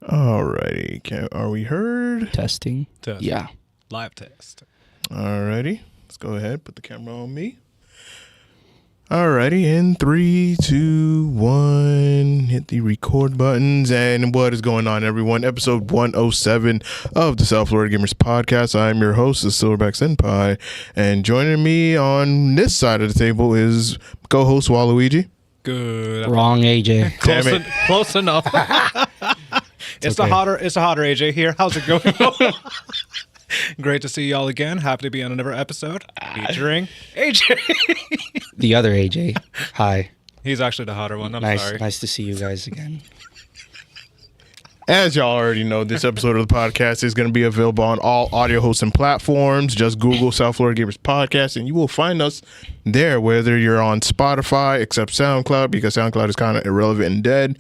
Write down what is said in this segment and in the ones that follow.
Alrighty, are we heard? Testing. Yeah. Live test. Alrighty, let's go ahead. Put the camera on me. Alrighty, in 3, 2, 1, hit the record buttons. And what is going on, everyone? Episode 107 of the South Florida Gamers Podcast. I'm your host, the Silverback Senpai, and joining me on this side of the table is co-host Waluigi. Good. Wrong, AJ. Close enough. It's okay. It's the hotter AJ here. How's it going? Great to see y'all again. Happy to be on another episode featuring AJ. The other AJ. Hi. He's actually the hotter one. I'm sorry. Nice to see you guys again. As y'all already know, this episode of the podcast is going to be available on all audio hosting platforms. Just Google South Florida Gamers Podcast, and you will find us there, whether you're on Spotify, except SoundCloud, because SoundCloud is kind of irrelevant and dead.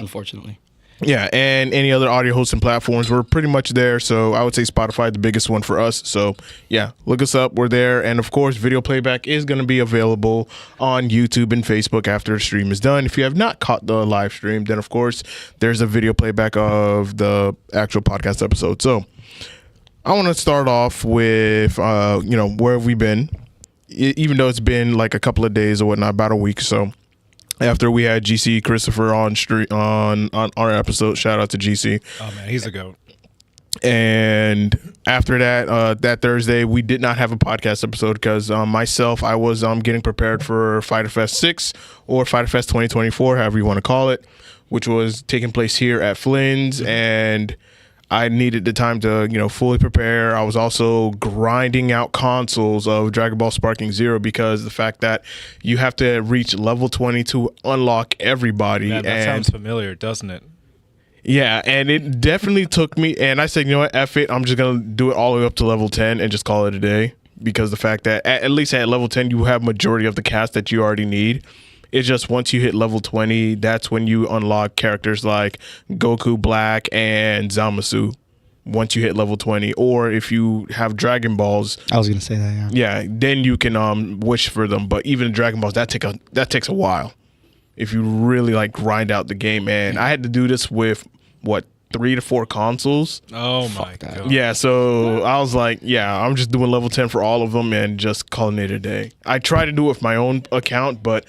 Unfortunately. Yeah, and any other audio hosting platforms, we're pretty much there. So I would say Spotify, the biggest one for us. So yeah, look us up. We're there. And of course, video playback is going to be available on YouTube and Facebook after the stream is done. If you have not caught the live stream, then of course, there's a video playback of the actual podcast episode. So I want to start off with, where have we been? Even though it's been like a couple of days or whatnot, about a week or so. After we had GC Christopher on our episode, shout out to GC. Oh man, he's a goat. And after that, that Thursday, we did not have a podcast episode because myself, I was getting prepared for Fighter Fest 6 or Fighter Fest 2024, however you want to call it, which was taking place here at Flynn's, and I needed the time to, fully prepare. I was also grinding out consoles of Dragon Ball Sparking Zero because the fact that you have to reach level 20 to unlock everybody. Man, that sounds familiar, doesn't it? Yeah, and it definitely took me, and I said, you know what, F it, I'm just going to do it all the way up to level 10 and just call it a day, because the fact that at least at level 10, you have majority of the cast that you already need. It's just once you hit level 20, that's when you unlock characters like Goku Black and Zamasu. Once you hit level 20, or if you have Dragon Balls, I was gonna say that. Yeah, then you can wish for them. But even Dragon Balls, that takes a while. If you really like grind out the game, and I had to do this with 3 to 4 consoles. Oh my god. Yeah, so I was like, I'm just doing level 10 for all of them and just calling it a day. I tried to do it with my own account, but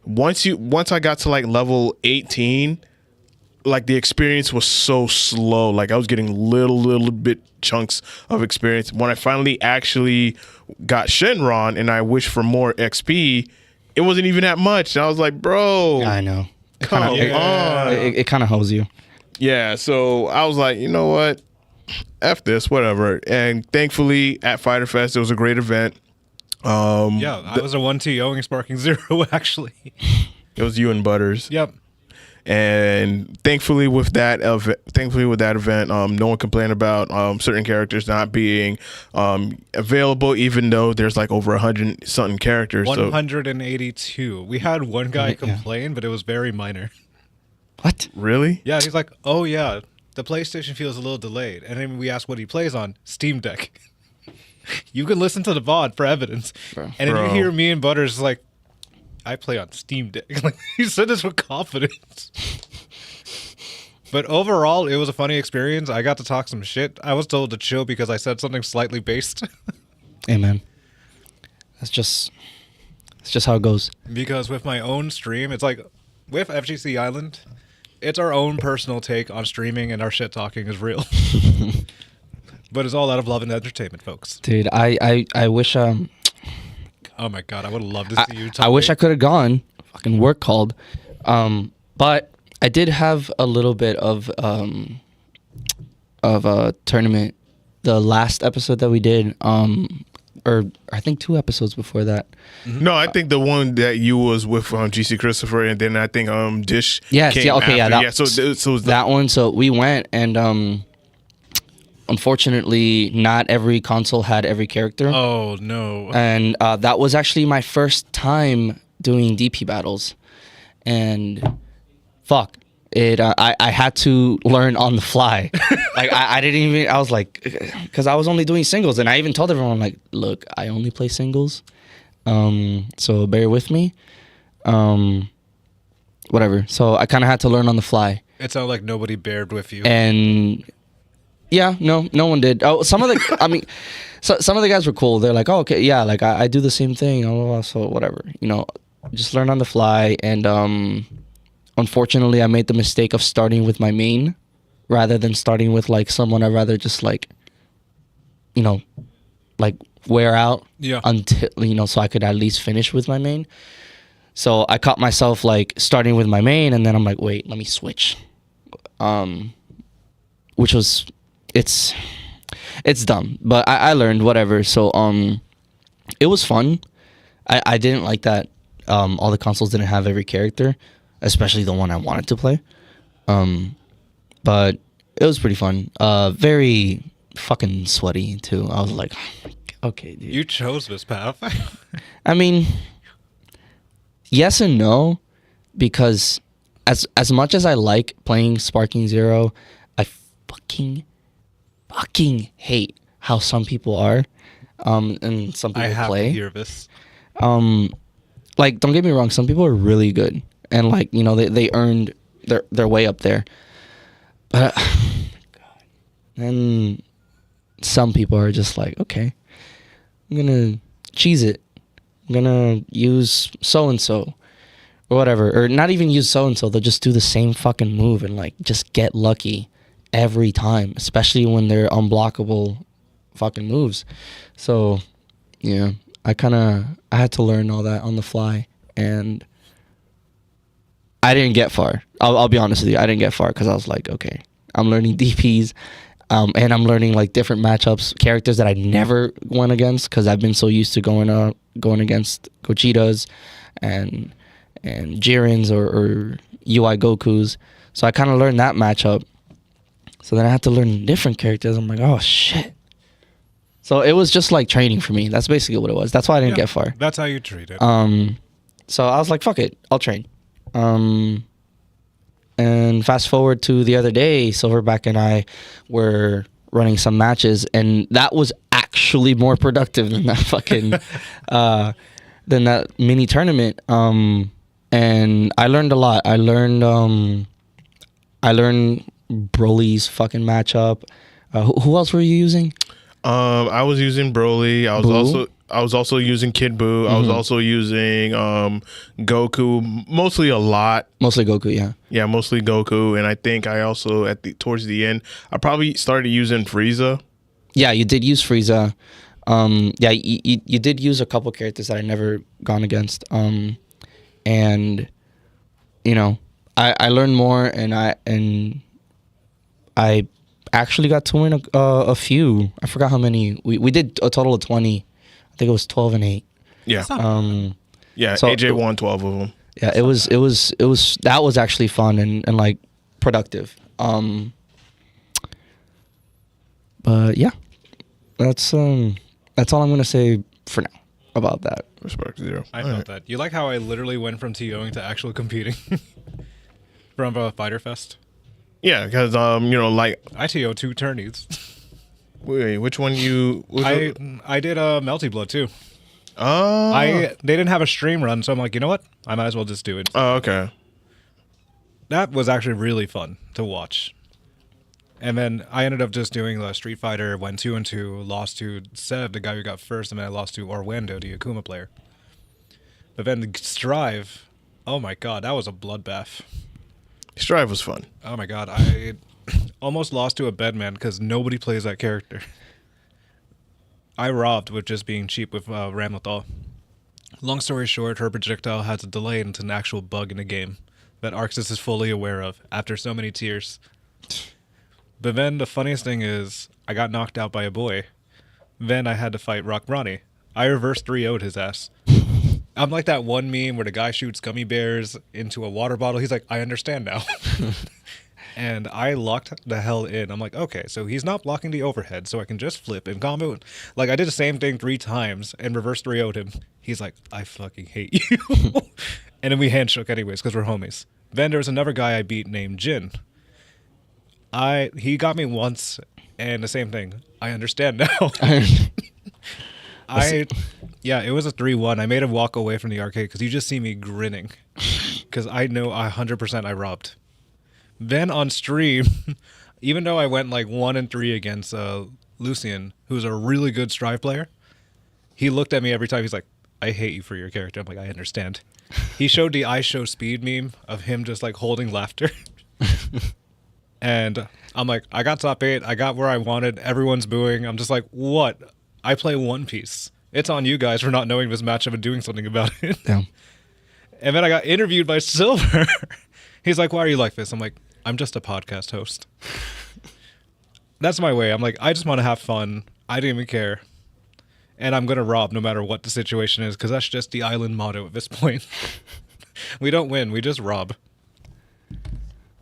once I got to like level 18, like the experience was so slow. Like I was getting little bit chunks of experience. When I finally actually got Shenron and I wished for more XP, it wasn't even that much. And I was like, bro, I know. Come on. It kind of hoes you. Yeah, so I was like, you know what? F this, whatever. And thankfully at Fighter Fest, it was a great event. I was a 1-TOing Sparking Zero, actually. It was you and Butters. Yep. And thankfully with that event, no one complained about certain characters not being available, even though there's like over 100 something characters. 182. We had one guy complain, but it was very minor. What? Really? Yeah, he's like, oh yeah, the PlayStation feels a little delayed. And then we asked what he plays on. Steam Deck. You can listen to the VOD for evidence. Bro. And then you hear me and Butters like, I play on Steam Deck. Like, he said this with confidence. But overall, it was a funny experience. I got to talk some shit. I was told to chill because I said something slightly based. Hey, man. It's just how it goes. Because with my own stream, it's like, with FGC Island, it's our own personal take on streaming, and our shit talking is real. But it's all out of love and entertainment, folks. Dude, I wish... Oh my god, I would love to see you talk. I wish I could have gone. Fucking work called. But I did have a little bit of a tournament. The last episode that we did, or I think 2 episodes before that. No, I think the one that you was with GC Christopher, and then I think Dish. Yes, came after. So that one. So we went, and unfortunately, not every console had every character. Oh, no. And that was actually my first time doing DP battles. And fuck, I had to learn on the fly. Like, I didn't even, I was like, because I was only doing singles. And I even told everyone, like, look, I only play singles. So bear with me. Whatever. So I kind of had to learn on the fly. It sounded like nobody bared with you. And yeah, no one did. Oh, some of the, I mean, some of the guys were cool. They're like, oh, okay, yeah, like I do the same thing. So whatever, just learn on the fly. And unfortunately, I made the mistake of starting with my main rather than starting with like someone I'd rather just like, like wear out until, so I could at least finish with my main. So I caught myself like starting with my main, and then I'm like, wait, let me switch. Which was, it's dumb, but I learned whatever. So it was fun. I didn't like that all the consoles didn't have every character, especially the one I wanted to play. But it was pretty fun. Very fucking sweaty too. I was like, okay, dude. You chose this path. I mean, yes and no, because as much as I like playing Sparking Zero, I fucking hate how some people are, and some people I have play. to hear this. Like, don't get me wrong, some people are really good, and like, they earned their way up there. But and some people are just like, okay, I'm gonna cheese it. I'm gonna use so and so or whatever, or not even use so and so. They'll just do the same fucking move and like just get lucky every time, especially when they're unblockable fucking moves. So yeah, I had to learn all that on the fly, and I didn't get far. I'll be honest with you, I didn't get far because I was like, okay, I'm learning DPs, and I'm learning like different matchups, characters that I never went against because I've been so used to going against Gojitas and Jirins or UI Gokus. So I kind of learned that matchup. So then I had to learn different characters. I'm like, oh shit. So it was just like training for me. That's basically what it was. That's why I didn't get far. That's how you treat it. So I was like, fuck it, I'll train. And fast forward to the other day, Silverback and I were running some matches, and that was actually more productive than that fucking than that mini tournament. And I learned a lot. I learned Broly's fucking matchup. Who else were you using? I was using Broly. I was also using Kid Buu. I was also using Goku. Mostly Goku, yeah. Yeah, mostly Goku. And I think I also towards the end, I probably started using Frieza. Yeah, you did use Frieza. Yeah, you did use a couple characters that I never gone against. And I learned more, and I actually got to win a few. I forgot how many. We did a total of 20. I think it was 12 and 8. Yeah. Yeah, so AJ won 12 of them. Yeah, it was that was actually fun and like productive. But yeah. That's all I'm going to say for now about that. Respect Zero. I felt that. You like how I literally went from TOing to actually competing from Fighter Fest? Yeah, because like I TO 2 tourneys. wait, which one you? I did a Melty Blood too. Oh, They didn't have a stream run, so I'm like, you know what? I might as well just do it. Oh, okay. That was actually really fun to watch. And then I ended up just doing the Street Fighter, went 2-2, lost to Seb, the guy who got first, and then I lost to Orlando, the Akuma player. But then the Strive, oh my god, that was a bloodbath. Strive was fun. Oh my god, I almost lost to a bedman because nobody plays that character. I robbed with just being cheap with Ramlethal. Long story short, her projectile has a delay into an actual bug in the game that Arxis is fully aware of after so many tears. But then the funniest thing is, I got knocked out by a boy. Then I had to fight Rock Ronnie. I reverse 3-0'd his ass. I'm like that one meme where the guy shoots gummy bears into a water bottle. He's like, I understand now. And I locked the hell in. I'm like, okay, so he's not blocking the overhead, so I can just flip and combo. Like, I did the same thing 3 times and reverse 3-0'd him. He's like, I fucking hate you. And then we handshook anyways, because we're homies. Then there was another guy I beat named Jin. He got me once, and the same thing. I understand now. Yeah, it was a 3-1. I made him walk away from the arcade because you just see me grinning. Because I know 100% I robbed. Then on stream, even though I went like 1-3 against Lucian, who's a really good Strive player, he looked at me every time. He's like, I hate you for your character. I'm like, I understand. He showed the I show speed meme of him just like holding laughter. And I'm like, I got top 8. I got where I wanted. Everyone's booing. I'm just like, what? I play One Piece. It's on you guys for not knowing this matchup and doing something about it. Yeah. And then I got interviewed by Silver. He's like, why are you like this? I'm like, I'm just a podcast host. That's my way. I'm like, I just want to have fun. I didn't even care. And I'm going to rob no matter what the situation is, because that's just the island motto at this point. We don't win. We just rob.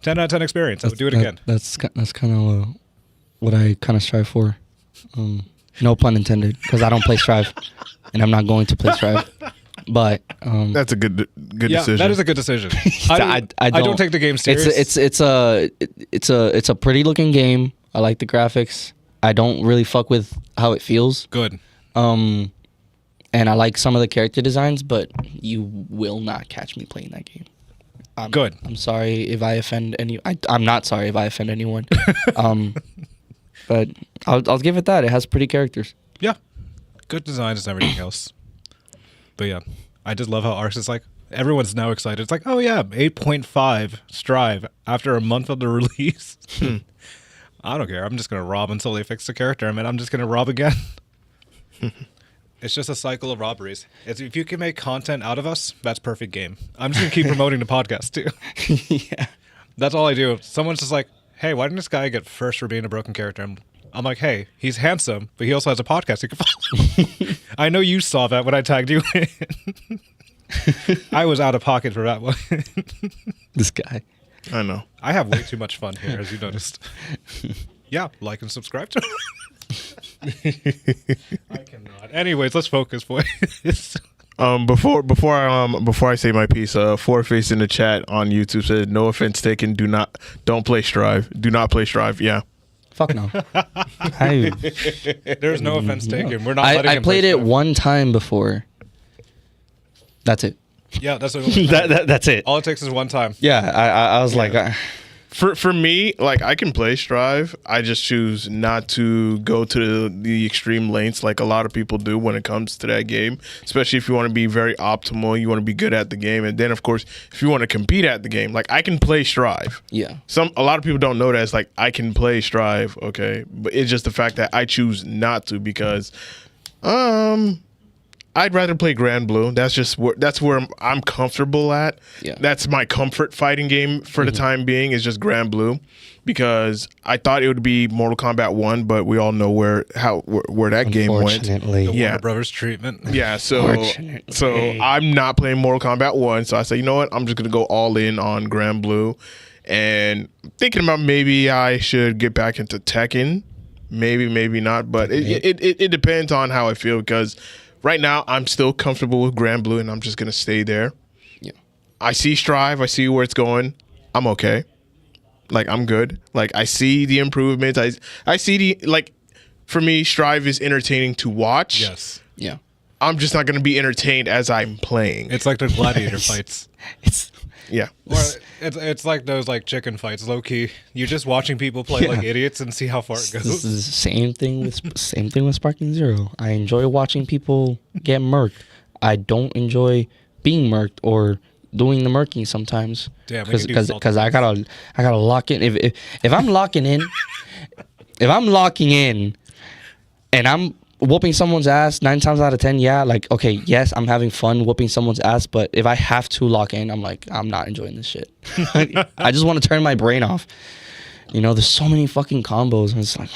10 out of 10 experience. I would do it again. That's kind of what I kind of strive for. No pun intended, because I don't play Strive, and I'm not going to play Strive. But That's a good Yeah, decision. that is a good decision. I don't take the game serious. It's a pretty looking game. I like the graphics. I don't really fuck with how it feels. Good. And I like some of the character designs, but you will not catch me playing that game. Good. I'm sorry if I offend any. I'm not sorry if I offend anyone. But I'll give it that. It has pretty characters. Yeah. Good designs and everything else. But yeah, I just love how Arcs is like, everyone's now excited. It's like, oh yeah, 8.5 Strive after a month of the release. I don't care. I'm just going to rob until they fix the character. I mean, I'm just going to rob again. It's just a cycle of robberies. If you can make content out of us, that's perfect game. I'm just going to keep promoting the podcast too. Yeah. That's all I do. Someone's just like, hey, why didn't this guy get first for being a broken character? I'm like, hey, he's handsome, but he also has a podcast you can follow. I know you saw that when I tagged you in. I was out of pocket for that one. This guy. I know. I have way too much fun here, as you noticed. Yeah, like and subscribe to I cannot. Anyways, let's focus, boys. Before I say my piece, Four Face in the chat on YouTube said, "No offense taken. Don't play Strive. Do not play Strive." Yeah. Fuck no. There's no offense taken. We're not. I played it one time before. That's it. Yeah, that's what That's it. all it takes is one time. Yeah, I was like, For me, like, I can play Strive. I just choose not to go to the extreme lengths like a lot of people do when it comes to that game. Especially if you want to be very optimal, you want to be good at the game, and then of course, if you want to compete at the game, like I can play Strive. yeah. A lot of people don't know that. It's like I can play Strive, okay, but it's just the fact that I choose not to because, I'd rather play Grand Blue. That's where I'm comfortable at. Yeah. That's my comfort fighting game for the time being is just Grand Blue, because I thought it would be Mortal Kombat 1, but we all know where that game went. Unfortunately. The Yeah. Warner Brothers treatment. Yeah, so Unfortunately. I'm not playing Mortal Kombat 1, so I say, you know what? I'm just gonna go all in on Grand Blue, and thinking about maybe I should get back into Tekken. Maybe not, but it depends on how I feel, because right now I'm still comfortable with Grand Blue, and I'm just gonna stay there. Yeah. I see Strive. I see where it's going. I'm okay. Like, I'm good. Like, I see the improvements. I see for me, Strive is entertaining to watch. Yes. Yeah. I'm just not going to be entertained as I'm playing. It's like the gladiator fights. Yeah. Or it's like those like chicken fights, low key. You're just watching people play like idiots and see how far it This goes. is the same thing with Sparking Zero. I enjoy watching people get murked. I don't enjoy being murked or doing the murking sometimes. Damn, we can do salt because I gotta lock in. If I'm locking in, and I'm whooping someone's ass 9 times out of 10, yeah, like, okay, yes, I'm having fun whooping someone's ass, but if I have to lock in, I'm like, I'm not enjoying this shit. I just want to turn my brain off. You know, there's so many fucking combos, and it's like,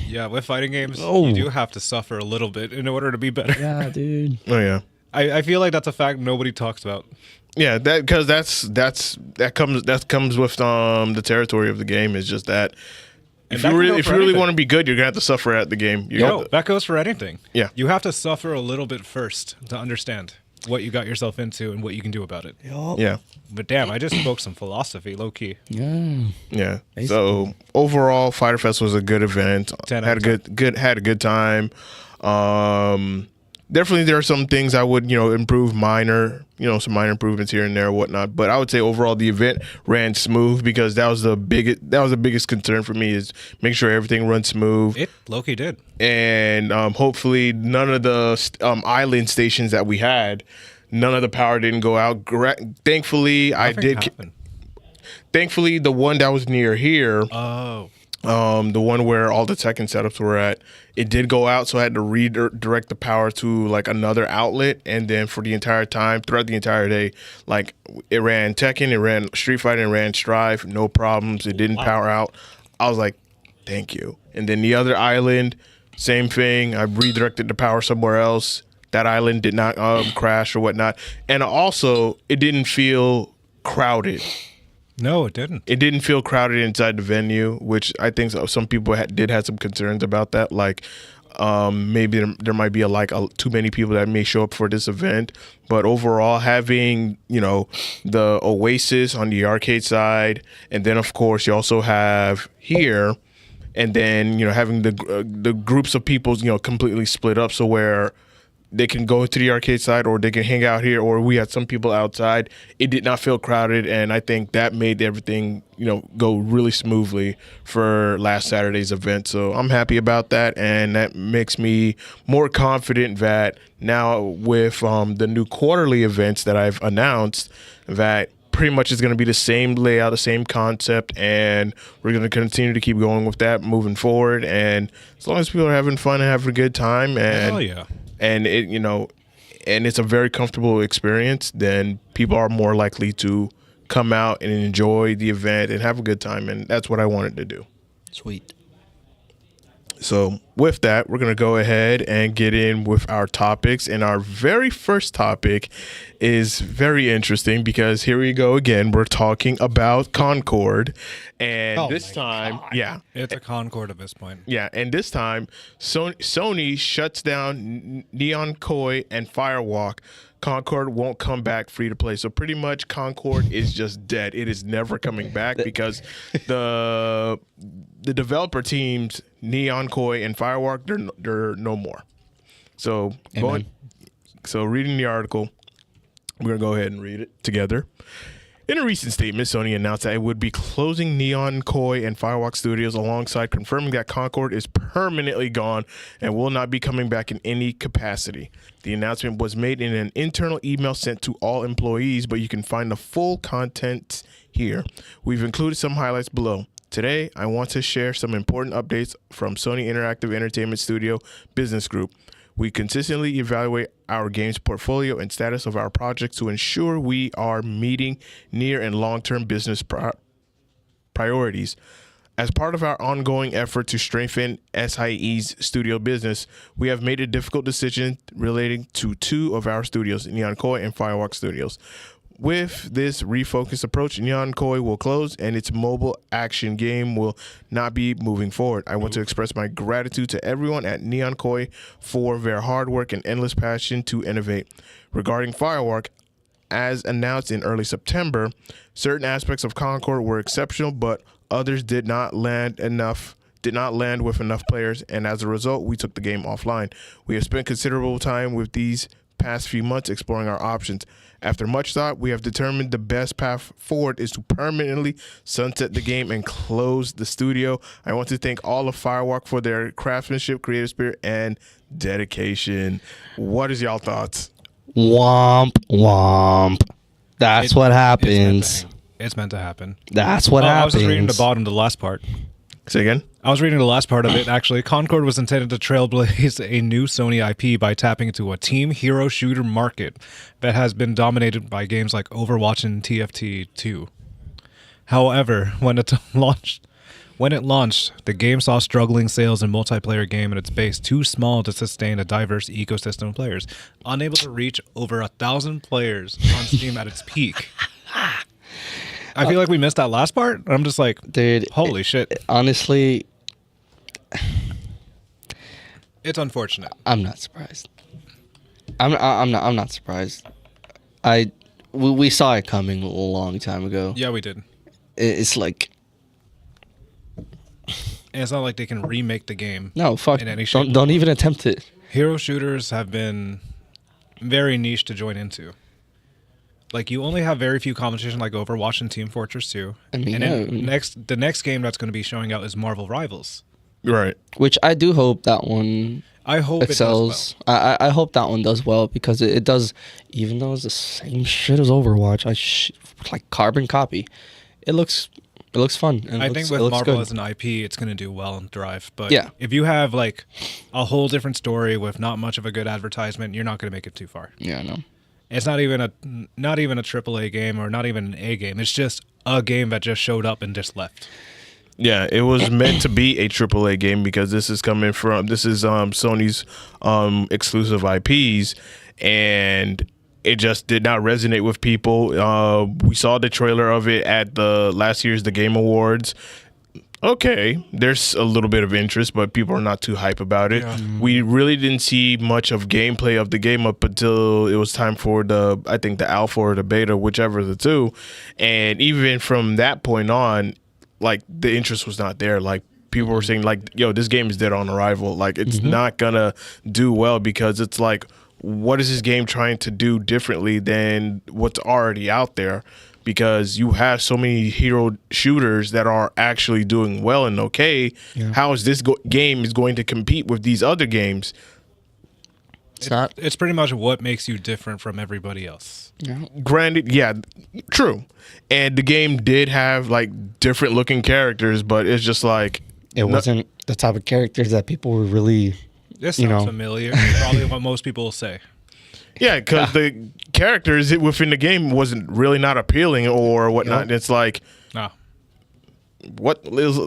Yeah, with fighting games, Oh. you do have to suffer a little bit in order to be better. yeah, dude. Oh yeah. I feel like that's a fact nobody talks about. Yeah, because that comes with the territory of the game. Is just that And if that you can really go if for you really anything. want to be good, you're gonna have to suffer at the game. That goes for anything. Yeah. You have to suffer a little bit first to understand what you got yourself into and what you can do about it. Yeah. But damn, I just spoke some philosophy, low key. Yeah. Yeah. So overall, Fighter Fest was a good event. 10 Had out a of good time. definitely there are some things I would, improve some minor improvements here and there, whatnot. But I would say overall the event ran smooth because that was the biggest concern for me is make sure everything runs smooth. It low-key did. And hopefully none of the island stations that we had, none of the power didn't go out. Thankfully, Thankfully, the one that was near here, the one where all the tech and setups were at, it did go out, so I had to redirect the power to like another outlet, and then for the entire time, throughout the entire day, like it ran Tekken, it ran Street Fighter, it ran Strive, no problems. It didn't power out. I was like, thank you. And then the other island, same thing. I redirected the power somewhere else. That island did not crash or whatnot, and also it didn't feel crowded. No, it didn't. It didn't feel crowded inside the venue, which I think some people did have some concerns about that. Like maybe there might be too many people that may show up for this event. But overall, having, the Oasis on the arcade side, and then, of course, you also have here, and then, having the groups of people, completely split up so where they can go to the arcade side or they can hang out here, or we had some people outside. It did not feel crowded, and I think that made everything, go really smoothly for last Saturday's event. So I'm happy about that, and that makes me more confident that now with the new quarterly events that I've announced, that pretty much is going to be the same layout, the same concept, and we're going to continue to keep going with that moving forward. And as long as people are having fun and having a good time, and hell yeah. And it, and it's a very comfortable experience, then people are more likely to come out and enjoy the event and have a good time. And that's what I wanted to do. Sweet. So with that, we're going to go ahead and get in with our topics. And our very first topic is very interesting because here we go again. We're talking about Concord. And this time, yeah. It's a Concord at this point. Yeah, and this time, Sony shuts down Neon Koi and Firewalk. Concord won't come back free to play. So pretty much Concord is just dead. It is never coming back because the developer teams, Neon Koi and Firewalk, they're no more. So reading the article, we're going to go ahead and read it together. In a recent statement, Sony announced that it would be closing Neon Koi and Firewalk Studios alongside confirming that Concord is permanently gone and will not be coming back in any capacity. The announcement was made in an internal email sent to all employees, but you can find the full content here. We've included some highlights below. Today, I want to share some important updates from Sony Interactive Entertainment Studio Business Group. We consistently evaluate our games portfolio and status of our projects to ensure we are meeting near and long-term business priorities. As part of our ongoing effort to strengthen SIE's studio business, we have made a difficult decision relating to two of our studios, Neon Koi and Firewalk Studios. With this refocused approach, Neon Koi will close and its mobile action game will not be moving forward. I want to express my gratitude to everyone at Neon Koi for their hard work and endless passion to innovate. Regarding Firewalk, as announced in early September, certain aspects of Concord were exceptional, but others did not land with enough players, and as a result, we took the game offline. We have spent considerable time with these past few months exploring our options. After much thought, we have determined the best path forward is to permanently sunset the game and close the studio. I want to thank all of Firewalk for their craftsmanship, creative spirit, and dedication. What is y'all thoughts? Womp womp. That's what happens. It's meant to happen. That's what happens. I was just reading the bottom, the last part. Say again? I was reading the last part of it, actually. Concord was intended to trailblaze a new Sony IP by tapping into a team hero shooter market that has been dominated by games like Overwatch and TFT 2. However, when it launched, the game saw struggling sales and multiplayer game at its base too small to sustain a diverse ecosystem of players, unable to reach over 1,000 players on Steam at its peak. I feel like we missed that last part. I'm just like, dude, holy shit. Honestly, it's unfortunate. I'm not surprised. I'm not surprised. We saw it coming a long time ago. Yeah, we did. It's like, and it's not like they can remake the game. No, fuck. In any shape. Don't even attempt it. Hero shooters have been very niche to join into. Like, you only have very few competition like Overwatch and Team Fortress 2. I mean, and then the next game that's going to be showing out is Marvel Rivals. Right. which I do hope that one I hope excels. it does well. I hope that one does well because it does, even though it's the same shit as Overwatch, like carbon copy. It looks fun. And I think with Marvel good. as an IP, it's going to do well and thrive. But Yeah. if you have like a whole different story with not much of a good advertisement, you're not going to make it too far. Yeah, I know. It's not even a AAA game or not even an A game. It's just a game that just showed up and just left. Yeah, it was meant to be a AAA game because this is Sony's exclusive IPs, and it just did not resonate with people. We saw the trailer of it at the last year's The Game Awards. Okay, there's a little bit of interest, but people are not too hype about it. Yeah. We really didn't see much of gameplay of the game up until it was time for the alpha or the beta, whichever of the two. And even from that point on, like, the interest was not there. Like, people were saying, like, yo, this game is dead on arrival. Like, it's not gonna do well because it's like, what is this game trying to do differently than what's already out there? Because you have so many hero shooters that are actually doing well and okay. Yeah. How is this game is going to compete with these other games? It's not. It's pretty much what makes you different from everybody else. Yeah. Granted, yeah, true. And the game did have like different looking characters, but it's just like It wasn't the type of characters that people were really. This You sounds know. familiar. Probably what most people will say. yeah, because the characters within the game wasn't really not appealing or whatnot. Yeah. It's like No.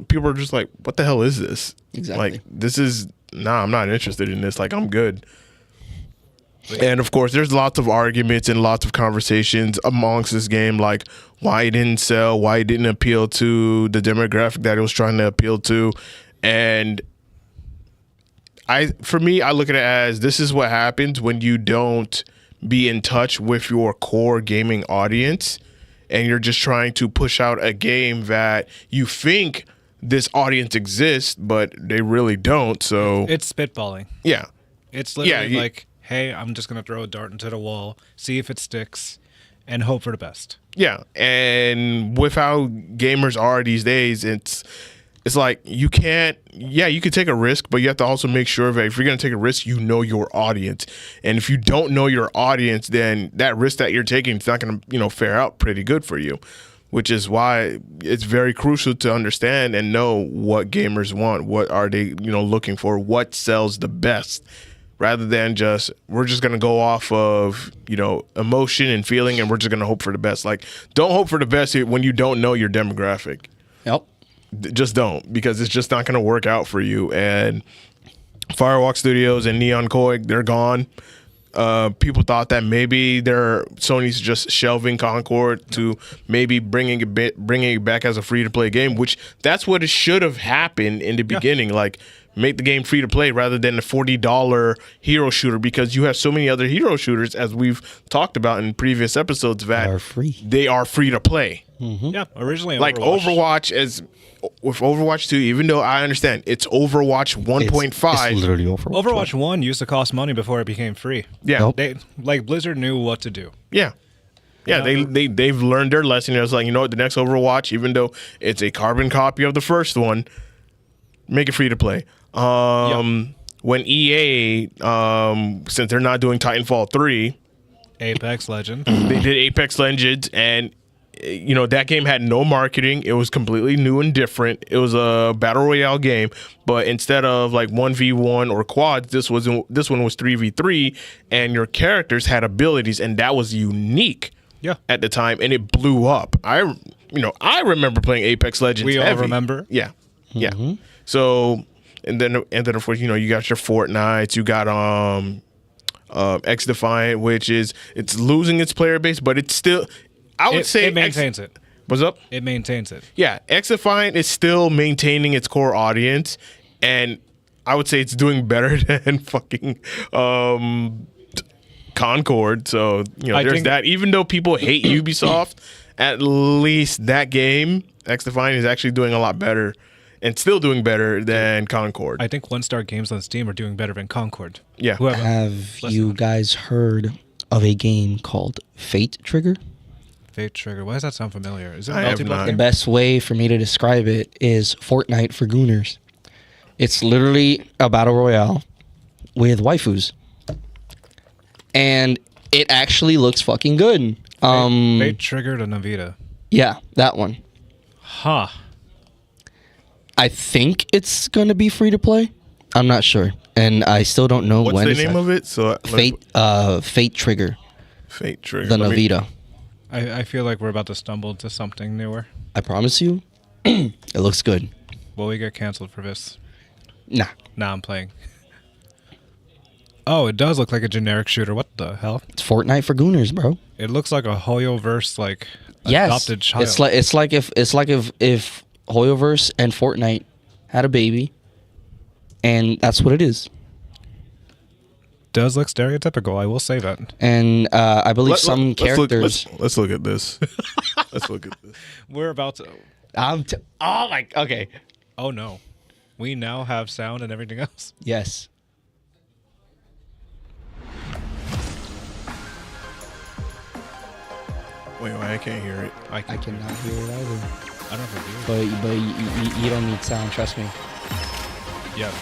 people are just like, what the hell is this? Exactly. Like, this is I'm not interested in this. Like, I'm good. And of course, there's lots of arguments and lots of conversations amongst this game, like why it didn't sell, why it didn't appeal to the demographic that it was trying to appeal to. And for me, I look at it as this is what happens when you don't be in touch with your core gaming audience and you're just trying to push out a game that you think this audience exists, but they really don't. So It's spitballing. yeah. It's literally Yeah, like, hey, I'm just going to throw a dart into the wall, see if it sticks, and hope for the best. Yeah, and with how gamers are these days, it's like you can't. Yeah, you can take a risk, but you have to also make sure that if you're going to take a risk, you know your audience. And if you don't know your audience, then that risk that you're taking is not going to fare out pretty good for you. Which is why it's very crucial to understand and know what gamers want. What are they looking for? What sells the best? Rather than we're just going to go off of, emotion and feeling and we're just going to hope for the best. Like, don't hope for the best when you don't know your demographic. Yep. Just don't, because it's just not going to work out for you. And Firewalk Studios and Neon Koi, they're gone. People thought that maybe Sony's just shelving Concord to maybe bringing it back as a free-to-play game, which that's what it should have happened in the beginning. Like, make the game free to play rather than a $40 hero shooter, because you have so many other hero shooters, as we've talked about in previous episodes, that Are free. they are free to play. Yeah, originally Like Overwatch with Overwatch 2, even though I understand it's Overwatch 1.5. It's literally Overwatch. Overwatch 1 used to cost money before it became free. Yeah. Nope. Blizzard knew what to do. Yeah. Yeah, they've learned their lesson. It's like, the next Overwatch, even though it's a carbon copy of the first one, make it free to play. When EA, since they're not doing Titanfall 3, Apex Legends. they did Apex Legends, and that game had no marketing. It was completely new and different. It was a battle royale game, but instead of like 1v1 or quads, this one was 3v3, and your characters had abilities, and that was unique. Yeah. At the time, and it blew up. I remember playing Apex Legends. We all heavy. remember. Yeah. Yeah. So and then of course, you got your Fortnites, you got X Defiant, which it's losing its player base, but it's still, I would say it maintains it. What's up? It maintains it. Yeah, X Defiant is still maintaining its core audience, and I would say it's doing better than fucking Concord. So there's that. Even though people hate Ubisoft, at least that game, X Defiant, is actually doing a lot better. and still doing better than Concord. I think 1-star games on Steam are doing better than Concord. Yeah. Whoever. Have Listen. you guys heard of a game called Fate Trigger? Fate Trigger. Why does that sound familiar? Is it a I have multiplayer not. The game? best way for me to describe it is Fortnite for Gooners. It's literally a battle royale with waifus. And it actually looks fucking good. Fate Trigger to Navita. Yeah, that one. Huh. I think it's gonna be free to play. I'm not sure, and I still don't know What's when. the name of it? So Fate Trigger, Fate Trigger. the Let me- Navita. I feel like we're about to stumble into something newer. I promise you, it looks good. Will we get canceled for this? Nah, Nah, I'm playing. Oh, it does look like a generic shooter. What the hell? it's Fortnite for Gooners, bro. It looks like a Hoyoverse like Yes, adopted child. it's like if Hoyoverse and Fortnite had a baby, and that's what it is. Does look stereotypical. I will say that. And I believe some let's look- characters. let's look at this. Let's look at this. We're about to. Oh my. Okay. Oh no, we now have sound and everything else. Yes. Wait, I can't hear it. I I can. cannot hear it either. I don't know if I But you don't need sound. Trust me. do. Yeah.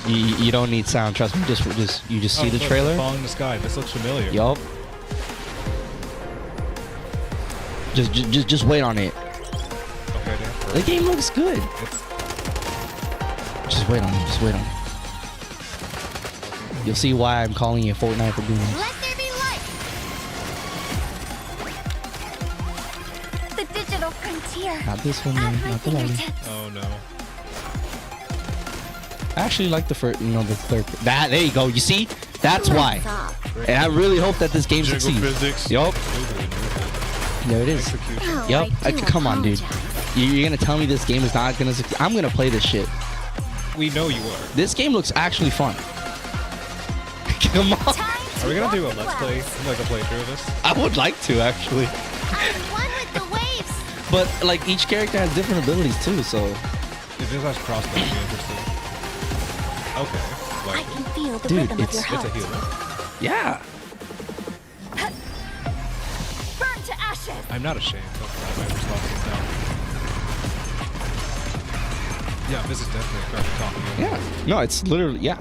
You don't need sound. Trust me. You just see the trailer. Falling in the sky. This looks familiar. Yup. Just wait on it. Okay. Yeah. The game looks good. It's, Just wait on it. Just wait on it. You'll see why I'm calling it Fortnite for Gooners. Let there be light! The digital frontier. Not this one, At man. my Not the one. fingertips. oh no. I actually like the first, the third. There you go. You see? That's why. Lights off. And I really hope that this game Jiggle succeeds. physics. Yup. There it is. Oh, Yup. I do Come on, dude. apologize. You're gonna tell me this game is not gonna succeed? I'm gonna play this shit. We know you are. This game looks actually fun. Come on. Time to Are we gonna do a walk the let's play, clouds. like a playthrough of this? I would like to actually, I'm one with the waves. but like each character has different abilities too. So If this has crossbow, I'd be interested. Okay. I Like, can feel the Dude, rhythm of it's your it's heart. a healer. yeah. Burn to ashes. I'm not ashamed of my responses now. Yeah, this is definitely a crappy talking. Yeah. No, it's literally yeah.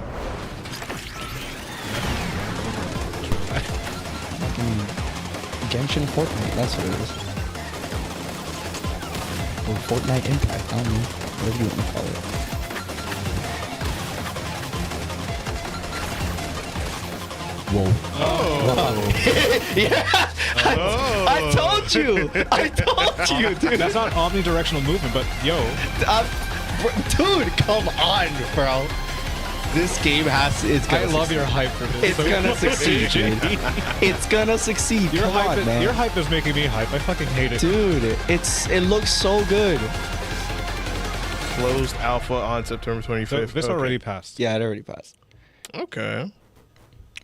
Fucking Genshin Fortnite. That's what it is. Or Fortnite Impact. I don't know. Whatever you want to call it. Whoa. Yeah. I told you. I told you, dude. That's not omnidirectional movement, but yo, Dude, come on, bro. This game it's I gonna love succeed. your hype for this. It's gonna succeed, dude. It's gonna succeed. Your Come hype, on, man. your hype is making me hype. I fucking hate it. Dude, it looks so good. Closed alpha on September So 25th. this Okay. already passed. Yeah, it already passed. Okay.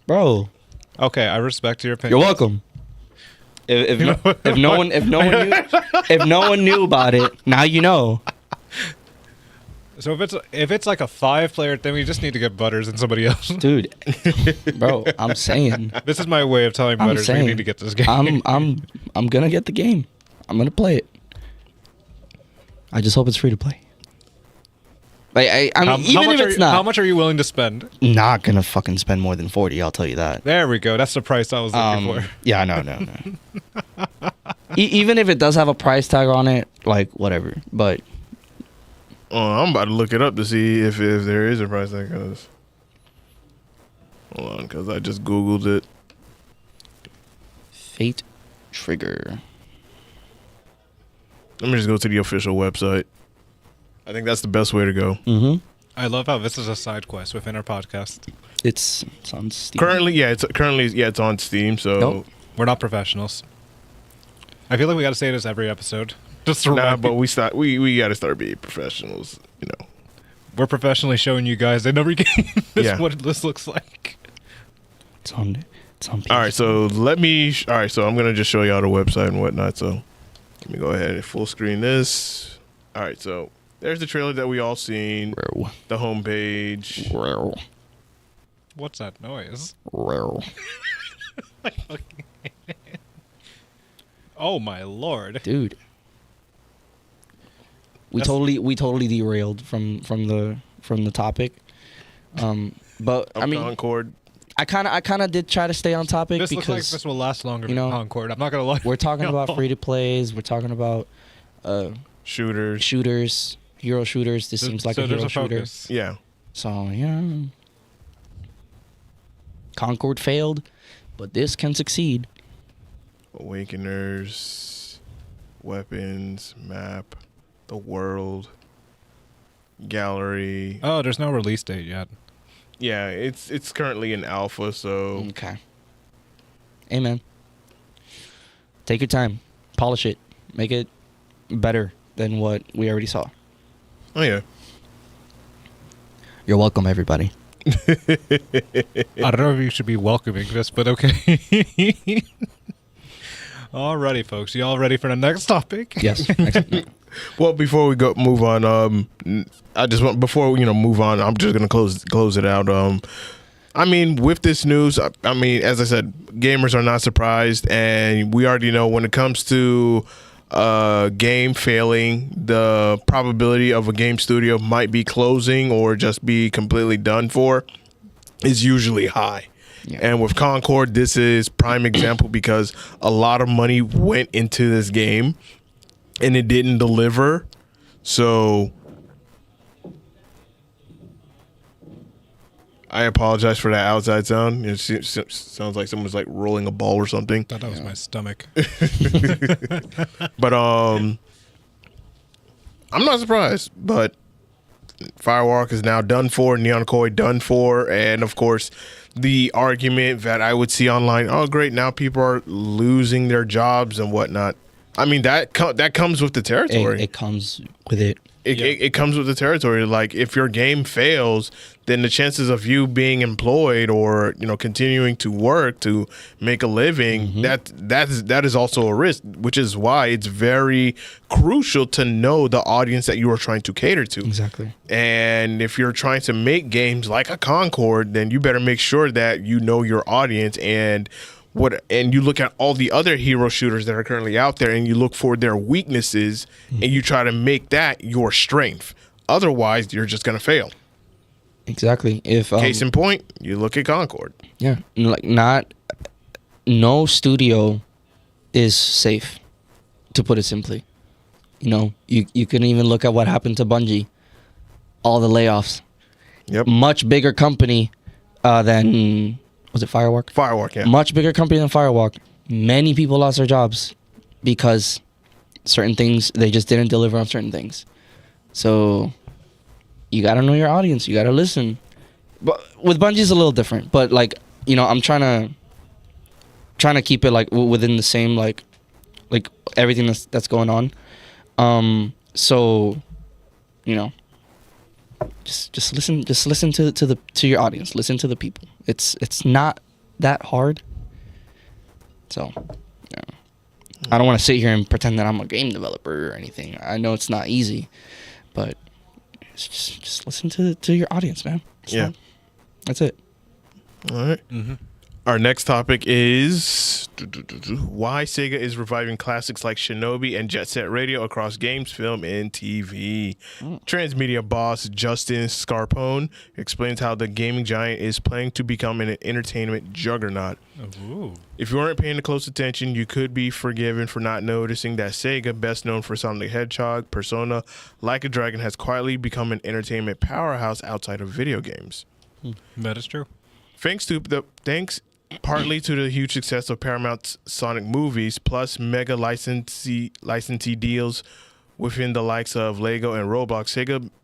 Bro, Okay, I respect your opinion. you're welcome. If no one knew about it, now you know. So if it's like a 5-player, then we just need to get Butters and somebody else. Dude, bro, I'm saying. This is my way of telling I'm Butters we saying. need to get this game. I'm gonna get the game. I'm gonna play it. I just hope it's free to play. I mean, even if it's not, How much are you willing to spend? not gonna fucking spend more than 40. I'll tell you that. There we go. That's the price I was looking for. Yeah, no. Even if it does have a price tag on it, like whatever. But Oh, I'm about to look it up to see if there is a price tag. Cause hold on, because I just Googled it. Fate Trigger. Let me just go to the official website. I think that's the best way to go. Mm-hmm. I love how this is a side quest within our podcast. It's on Steam. Currently, it's on Steam. So Nope. We're not professionals. I feel like we got to say this every episode. Just to nah, remind but people. we got to start being professionals. You know. We're professionally showing you guys in every game. This Yeah. is what this looks like. It's on. All right, so I'm gonna just show y'all the website and whatnot. So let me go ahead and full screen this. All right, so there's the trailer that we all seen. Row. The homepage. Row. What's that noise? Row. Oh my lord. Dude. We totally derailed from the topic. But I mean, Concord. I kind of did try to stay on topic This looks like because this will last longer you than know, Concord. I'm not gonna lie. we're talking about free to plays. We're talking about Shooters. shooters, hero shooters. This seems like a there's hero shooter. focus. Yeah. So yeah, Concord failed, but this can succeed. Awakeners. Weapons. Map. The world. Gallery. Oh, there's no release date yet. Yeah, it's currently in alpha, so Okay. Amen. Take your time, polish it, make it better than what we already saw. oh yeah. You're welcome, everybody. I don't know if you should be welcoming this, but okay. Alrighty, folks. You all ready for the next topic? Yes. Excellent. Well, before we move on, I just want before move on. I'm just gonna close it out. I mean, with this news, I mean, as I said, gamers are not surprised, and we already know when it comes to game failing, the probability of a game studio might be closing or just be completely done for is usually high. Yeah. And with Concord, this is prime example because a lot of money went into this game and it didn't deliver. So I apologize for that outside sound. It sounds like someone's like rolling a ball or something. Thought that was my stomach. But I'm not surprised. But Firewalk is now done for, Neon Koi done for, and of course the argument that I would see online, oh great, now people are losing their jobs and whatnot. I mean that comes with the territory. It comes with it. It comes with the territory. Like if your game fails, then the chances of you being employed or continuing to work to make a living, that is also a risk. Which is why it's very crucial to know the audience that you are trying to cater to. Exactly. And if you're trying to make games like a Concord, then you better make sure that you know your audience and you look at all the other hero shooters that are currently out there and you look for their weaknesses and you try to make that your strength. Otherwise, you're just going to fail. Exactly. If Case in point, you look at Concord. yeah, no studio is safe, to put it simply. You can even look at what happened to Bungie. All the layoffs. Yep. Much bigger company than, was it Firewalk? Firewalk, yeah. Much bigger company than Firewalk. Many people lost their jobs because certain things, they just didn't deliver on certain things. So you got to know your audience. You got to listen. But with Bungie, it's a little different. But I'm trying to keep it like within the same like everything that's going on. So just listen to your audience. Listen to the people. It's not that hard. So yeah. I don't want to sit here and pretend that I'm a game developer or anything. I know it's not easy, but just listen to your audience, man. That's it. All right. Mm-hmm. Our next topic is why Sega is reviving classics like Shinobi and Jet Set Radio across games, film, and TV. Transmedia boss Justin Scarpone explains how the gaming giant is planning to become an entertainment juggernaut. Ooh. If you weren't paying close attention, you could be forgiven for not noticing that Sega, best known for Sonic the Hedgehog, Persona, Like a Dragon, has quietly become an entertainment powerhouse outside of video games. That is true. Thanks partly to the huge success of Paramount's Sonic movies, plus mega licensee deals within the likes of Lego and Roblox,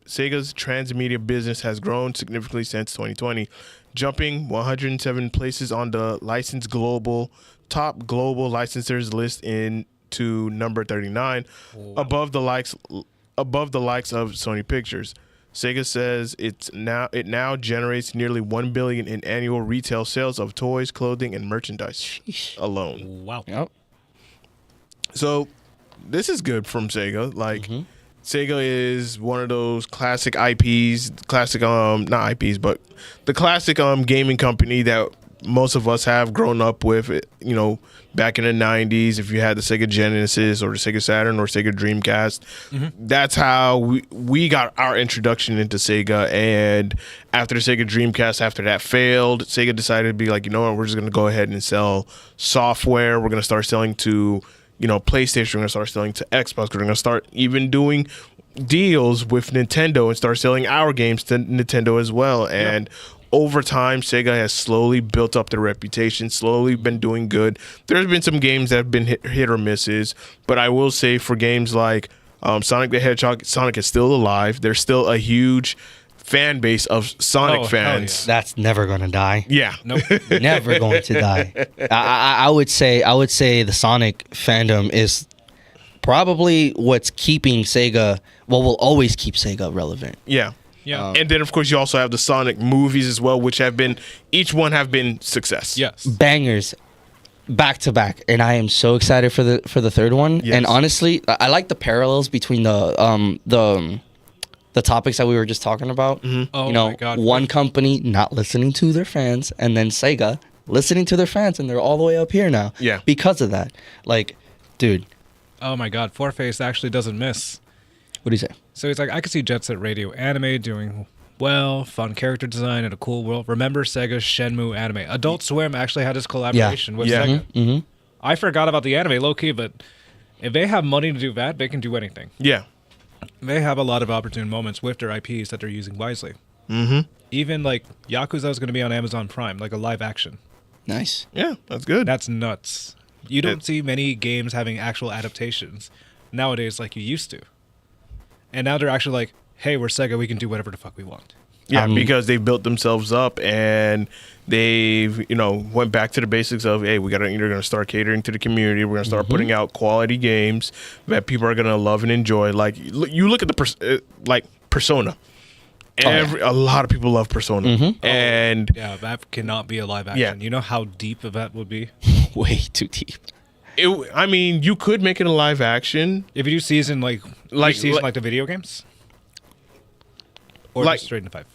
Sega's transmedia business has grown significantly since 2020, jumping 107 places on the top global licensors list into number 39, above the likes of Sony Pictures. Sega says it now generates nearly $1 billion in annual retail sales of toys, clothing, and merchandise alone. Wow. Yep. So this is good from Sega. Like Sega is one of those classic IPs, classic not IPs, but the classic gaming company that most of us have grown up with. You know, back in the 90s, if you had the Sega Genesis or the Sega Saturn or Sega Dreamcast, that's how we got our introduction into Sega. And after the Sega Dreamcast, after that failed, Sega decided to be like, you know what, we're just going to go ahead and sell software. We're going to start selling to, you know, PlayStation. We're going to start selling to Xbox. We're going to start even doing deals with Nintendo and start selling our games to Nintendo as well. And over time, Sega has slowly built up their reputation, slowly been doing good. There's been some games that have been hit or misses, but I will say for games like Sonic the Hedgehog, Sonic is still alive. There's still a huge fan base of Sonic fans. That's never gonna die. Yeah. Nope. Never going to die. I would say the Sonic fandom is probably what's keeping Sega. Well, will always keep Sega relevant. Yeah. Yeah. And then, of course, you also have the Sonic movies as well, which have been, each one have been success. Yes. Bangers, back to back, and I am so excited for the third one. Yes. And honestly, I like the parallels between the topics that we were just talking about. Oh You know, my God. one company not listening to their fans, and then Sega listening to their fans, and they're all the way up here now. Yeah. Because of that, like, dude, Oh my God. Four-Face actually doesn't miss. what do you say? So he's like, I could see Jet Set Radio anime doing well, fun character design, and a cool world. Remember Sega's Shenmue anime? Adult Swim actually had this collaboration with Yeah. Sega. Mm-hmm. I forgot about the anime, low-key, but if they have money to do that, they can do anything. Yeah. They have a lot of opportune moments with their IPs that they're using wisely. Mm-hmm. Even like Yakuza is going to be on Amazon Prime, like a live action. Nice. Yeah, that's good. That's nuts. You don't It- see many games having actual adaptations nowadays like you used to. And now they're actually like, hey, we're Sega, we can do whatever the fuck we want. Yeah, because they've built themselves up and they've, you know, went back to the basics of, hey, we're going to start catering to the community. We're going to start putting out quality games that people are going to love and enjoy. Like, you look at the, like, Persona. A lot of people love Persona. And Yeah, that cannot be a live action. Yeah. You know how deep that would be? Way too deep. I mean, you could make it a live action. If you do season like the video games? Or Like- just straight into 5?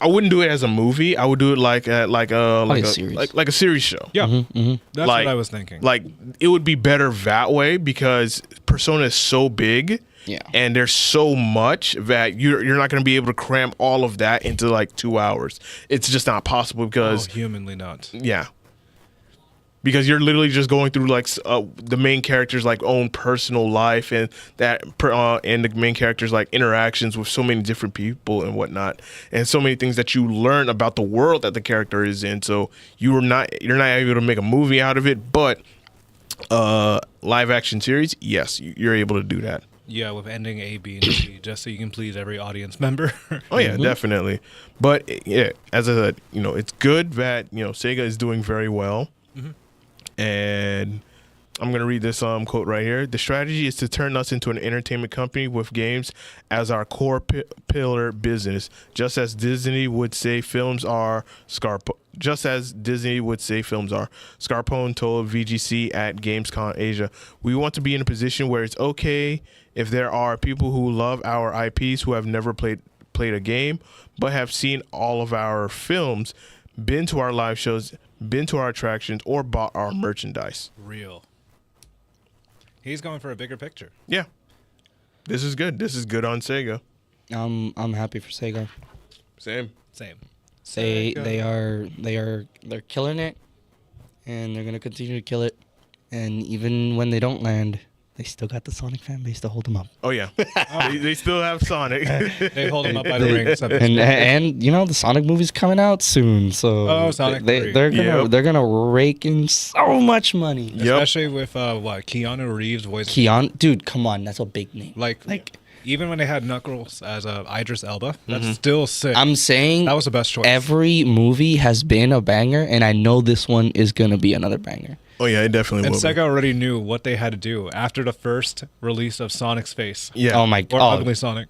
I wouldn't do it as a movie. I would do it like a series. like a series show. Yeah. That's Like- what I was thinking. Like, it would be better that way because Persona is so big. Yeah. And there's so much that you're not going to be able to cram all of that into like 2 hours. It's just not possible because humanly not. yeah. Because you're literally just going through like the main character's like own personal life and and the main character's like interactions with so many different people and whatnot, and so many things that you learn about the world that the character is in. So you're not able to make a movie out of it, but live action series, yes, you're able to do that. Yeah, with ending A, B, and C, just so you can please every audience member. Oh yeah, definitely. But yeah, as I said, you know, it's good that, you know, Sega is doing very well. And I'm going to read this quote right here. The strategy is to turn us into an entertainment company with games as our core pillar business, just as Disney would say films are. Scarpone told VGC at Gamescom Asia. We want to be in a position where it's okay if there are people who love our IPs who have never played a game, but have seen all of our films, been to our live shows, been to our attractions, or bought our merchandise. Real. He's going for a bigger picture. Yeah. This is good. This is good on Sega. I'm happy for Sega. Same. Same. They're killing it, and they're gonna continue to kill it. And even when they don't land, they still got the Sonic fan base to hold them up. Oh, yeah. They still have Sonic. They hold him up by the rings. And you know the Sonic movie's coming out soon, so Sonic they, 3. they're gonna rake in so much money. Yep. Especially with Keanu Reeves voice. Dude, come on, that's a big name. Like even when they had Knuckles as Idris Elba, that's still sick. I'm saying that was the best choice. Every movie has been a banger, and I know this one is gonna be another banger. Oh, yeah, it definitely and will Sega be. already knew what they had to do after the first release of Sonic's face. Yeah. Oh my Or god. Ugly Sonic.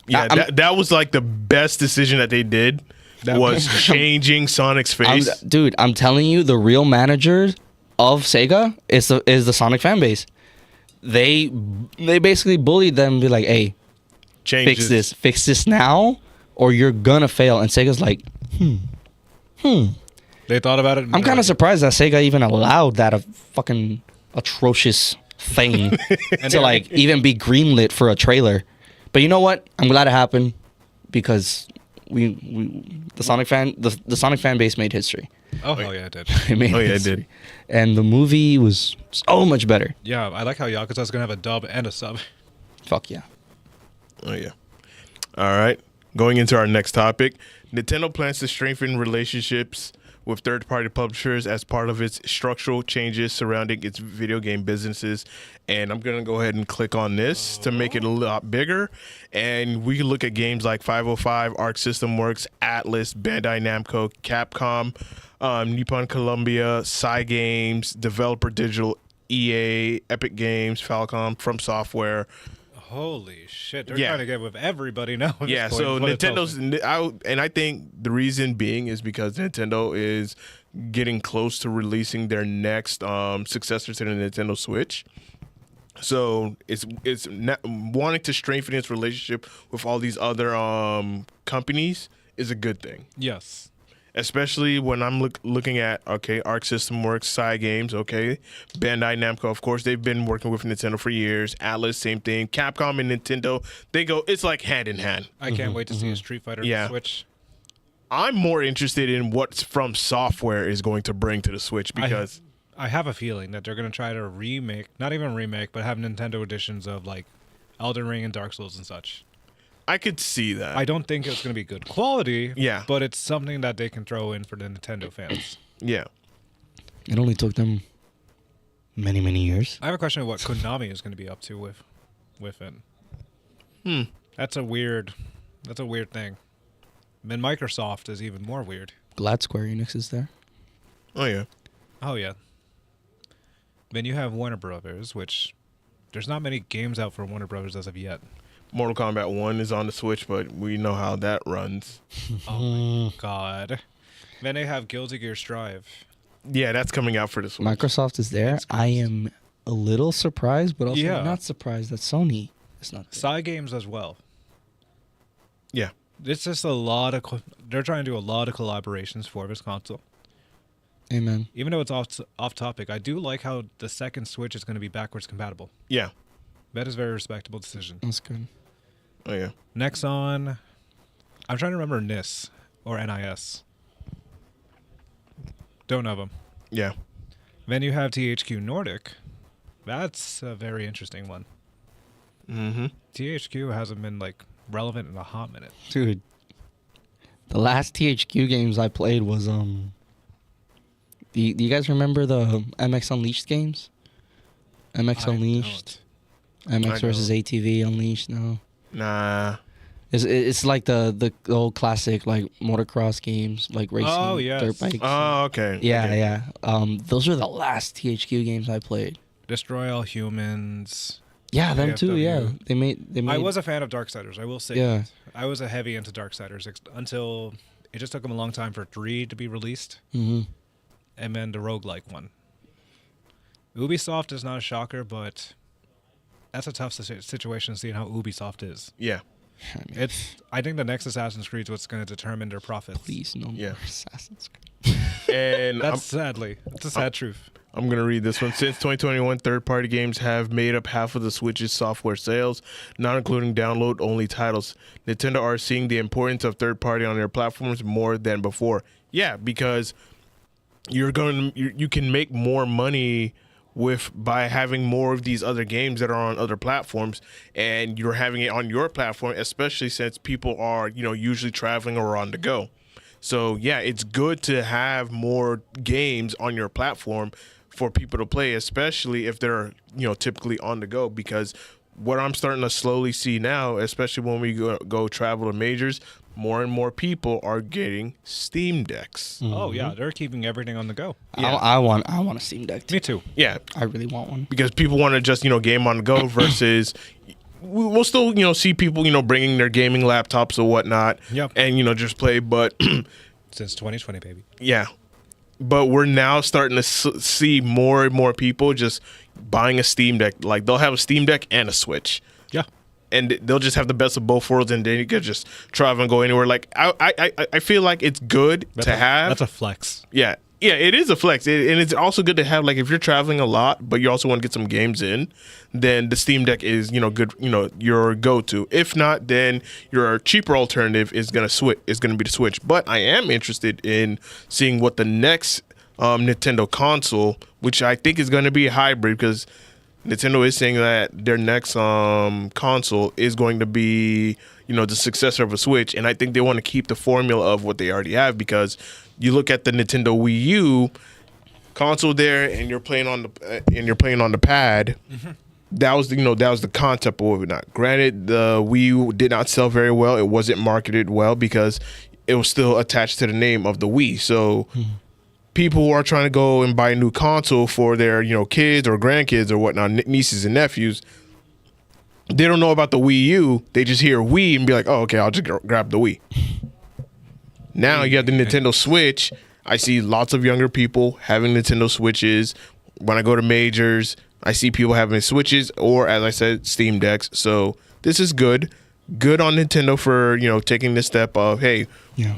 Yeah, that was like the best decision that they did was changing Sonic's face. Dude, I'm telling you, the real manager of Sega is the Sonic fan base. They basically bullied them and be like, hey, changes. fix this now, or you're gonna fail. And Sega's like, They thought about it. I'm kind of surprised that Sega even allowed that a fucking atrocious thing to like even be greenlit for a trailer. But you know what? I'm glad it happened because the Sonic fan base made history. Oh hell yeah, it did. It made Oh, yeah, it history. did. And the movie was so much better. Yeah, I like how Yakuza's gonna have a dub and a sub. Fuck yeah. Oh yeah. All right. Going into our next topic, Nintendo plans to strengthen relationships with third-party publishers as part of its structural changes surrounding its video game businesses. And I'm going to go ahead and click on this to make it a lot bigger. And we can look at games like 505, Arc System Works, Atlas, Bandai Namco, Capcom, Nippon Columbia, Cygames, Developer Digital, EA, Epic Games, Falcom, From Software. Holy shit! They're Yeah. trying to get with everybody now. at this Yeah, point, so is what it tells me. and I think the reason being is because Nintendo is getting close to releasing their next successor to the Nintendo Switch. So it's wanting to strengthen its relationship with all these other companies is a good thing. Yes. Especially when I'm looking at, okay, Arc System Works, Cygames, okay, Bandai Namco, of course, they've been working with Nintendo for years. Atlas, same thing. Capcom and Nintendo, it's like hand in hand. I can't wait to see a Street Fighter Yeah. Switch. I'm more interested in what From Software is going to bring to the Switch because I have a feeling that they're going to try to remake, not even remake, but have Nintendo editions of like Elden Ring and Dark Souls and such. I could see that. I don't think it's going to be good quality. Yeah. But it's something that they can throw in for the Nintendo fans. Yeah. It only took them many, many years. I have a question of what Konami is going to be up to with it. That's a weird thing. And Microsoft is even more weird. Glad Square Enix is there. Oh, yeah. Oh yeah. Then you have Warner Brothers, which there's not many games out for Warner Brothers as of yet. Mortal Kombat 1 is on the Switch, but we know how that runs. Oh my god. Then they have Guilty Gear Strive. Yeah, that's coming out for the Switch. Microsoft is there. I am a little surprised, but also Yeah. not surprised that Sony is not there. Cygames as well. Yeah. It's just they're trying to do a lot of collaborations for this console. Amen. Even though it's off topic, I do like how the second Switch is going to be backwards compatible. Yeah. That is a very respectable decision. That's good. Oh, yeah. Next on, I'm trying to remember NIS or NIS. Don't know them. Yeah. Then you have THQ Nordic. That's a very interesting one. Mm-hmm. THQ hasn't been like relevant in a hot minute. Dude, the last THQ games I played was do you guys remember the MX Unleashed games? MX I Unleashed, I MX versus don't. ATV Unleashed. No, Nah. it's like the old classic like motocross games, like racing Oh, yes. dirt bikes. Oh, okay. Yeah, Okay. yeah. Those are the last THQ games I played. Destroy All Humans. Yeah, them too. Yeah, AFW. they made. I was a fan of Darksiders, I will say. Yeah. that. I was a heavy into Darksiders until it just took them a long time for 3 to be released. hmm And then the roguelike one. Ubisoft is not a shocker, but that's a tough situation seeing how Ubisoft is. Yeah. I think the next Assassin's Creed is what's going to determine their profits. Please no Yeah. more Assassin's Creed. And That's it's a sad truth. I'm going to read this one. Since 2021, third-party games have made up half of the Switch's software sales, not including download-only titles. Nintendo are seeing the importance of third-party on their platforms more than before. Yeah, because you can make more money by having more of these other games that are on other platforms, and you're having it on your platform, especially since people are, usually traveling or on the go. So yeah, it's good to have more games on your platform for people to play, especially if they're, typically on the go, because what I'm starting to slowly see now, especially when we go travel to majors, more and more people are getting Steam Decks. Oh yeah, they're keeping everything on the go. Yeah. I want a Steam Deck too. Me too. Yeah, I really want one. because people want to just, game on the go versus we'll still, see people, bringing their gaming laptops or whatnot Yep. and, just play. But Since 2020, baby. yeah, but we're now starting to see more and more people just buying a Steam Deck. Like they'll have a Steam Deck and a Switch. Yeah. and they'll just have the best of both worlds, and then you could just travel and go anywhere. Like I feel like it's good to have. That's a flex. Yeah, it is a flex, and it's also good to have. Like if you're traveling a lot, but you also want to get some games in, then the Steam Deck is good. Your go-to. If not, then your cheaper alternative is gonna switch. Is gonna be the Switch. But I am interested in seeing what the next Nintendo console, which I think is gonna be a hybrid, because Nintendo is saying that their next console is going to be, the successor of a Switch, and I think they want to keep the formula of what they already have, because you look at the Nintendo Wii U console there, and you're playing on the pad. Mm-hmm. That was the concept of it. Not granted, the Wii U did not sell very well. It wasn't marketed well because it was still attached to the name of the Wii. So. Mm-hmm. People who are trying to go and buy a new console for their, kids or grandkids or whatnot, nieces and nephews, they don't know about the Wii U. They just hear Wii and be like, oh, okay, I'll just grab the Wii. Now you have the Nintendo Switch. I see lots of younger people having Nintendo Switches. When I go to majors, I see people having Switches or, as I said, Steam Decks. So this is good. Good on Nintendo for, taking this step of, hey,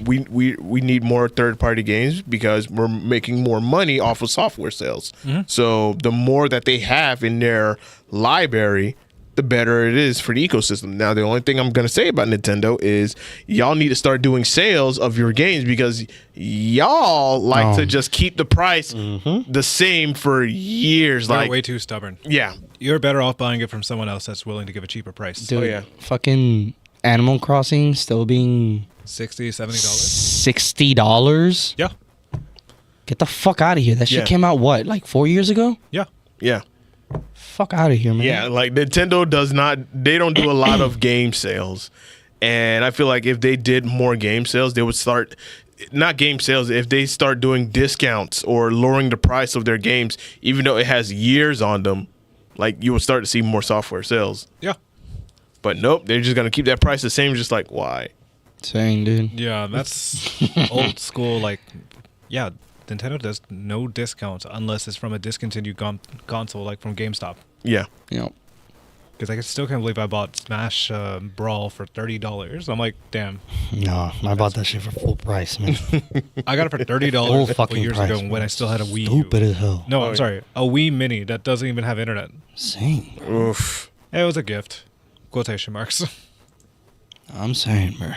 we need more third-party games because we're making more money off of software sales. Mm-hmm. So the more that they have in their library, the better it is for the ecosystem. Now, the only thing I'm going to say about Nintendo is y'all need to start doing sales of your games, because y'all like to just keep the price the same for years. You're way too stubborn. Yeah. You're better off buying it from someone else that's willing to give a cheaper price. Dude, fucking Animal Crossing still being $60, $70? Yeah. Get the fuck out of here. That shit came out, what, like 4 years ago? Yeah. Yeah. Fuck out of here, man. Yeah, like Nintendo they don't do a lot of game sales. And I feel like if they did more game sales, they would start, not game sales, if they start doing discounts or lowering the price of their games, even though it has years on them, like you would start to see more software sales. Yeah. But nope, they're just going to keep that price the same, just like, why? Same, dude. Yeah, that's old school, Nintendo does no discounts unless it's from a discontinued console, like from GameStop. Yeah. Yep. Because I still can't believe I bought Smash Brawl for $30. I'm like, damn. No, I bought that shit for full price, man. I got it for $30 a couple years ago when I still had a Wii U. Stupid as hell. No, I'm sorry. A Wii Mini that doesn't even have internet. Same. Oof. It was a gift. Quotation marks. I'm saying, bro.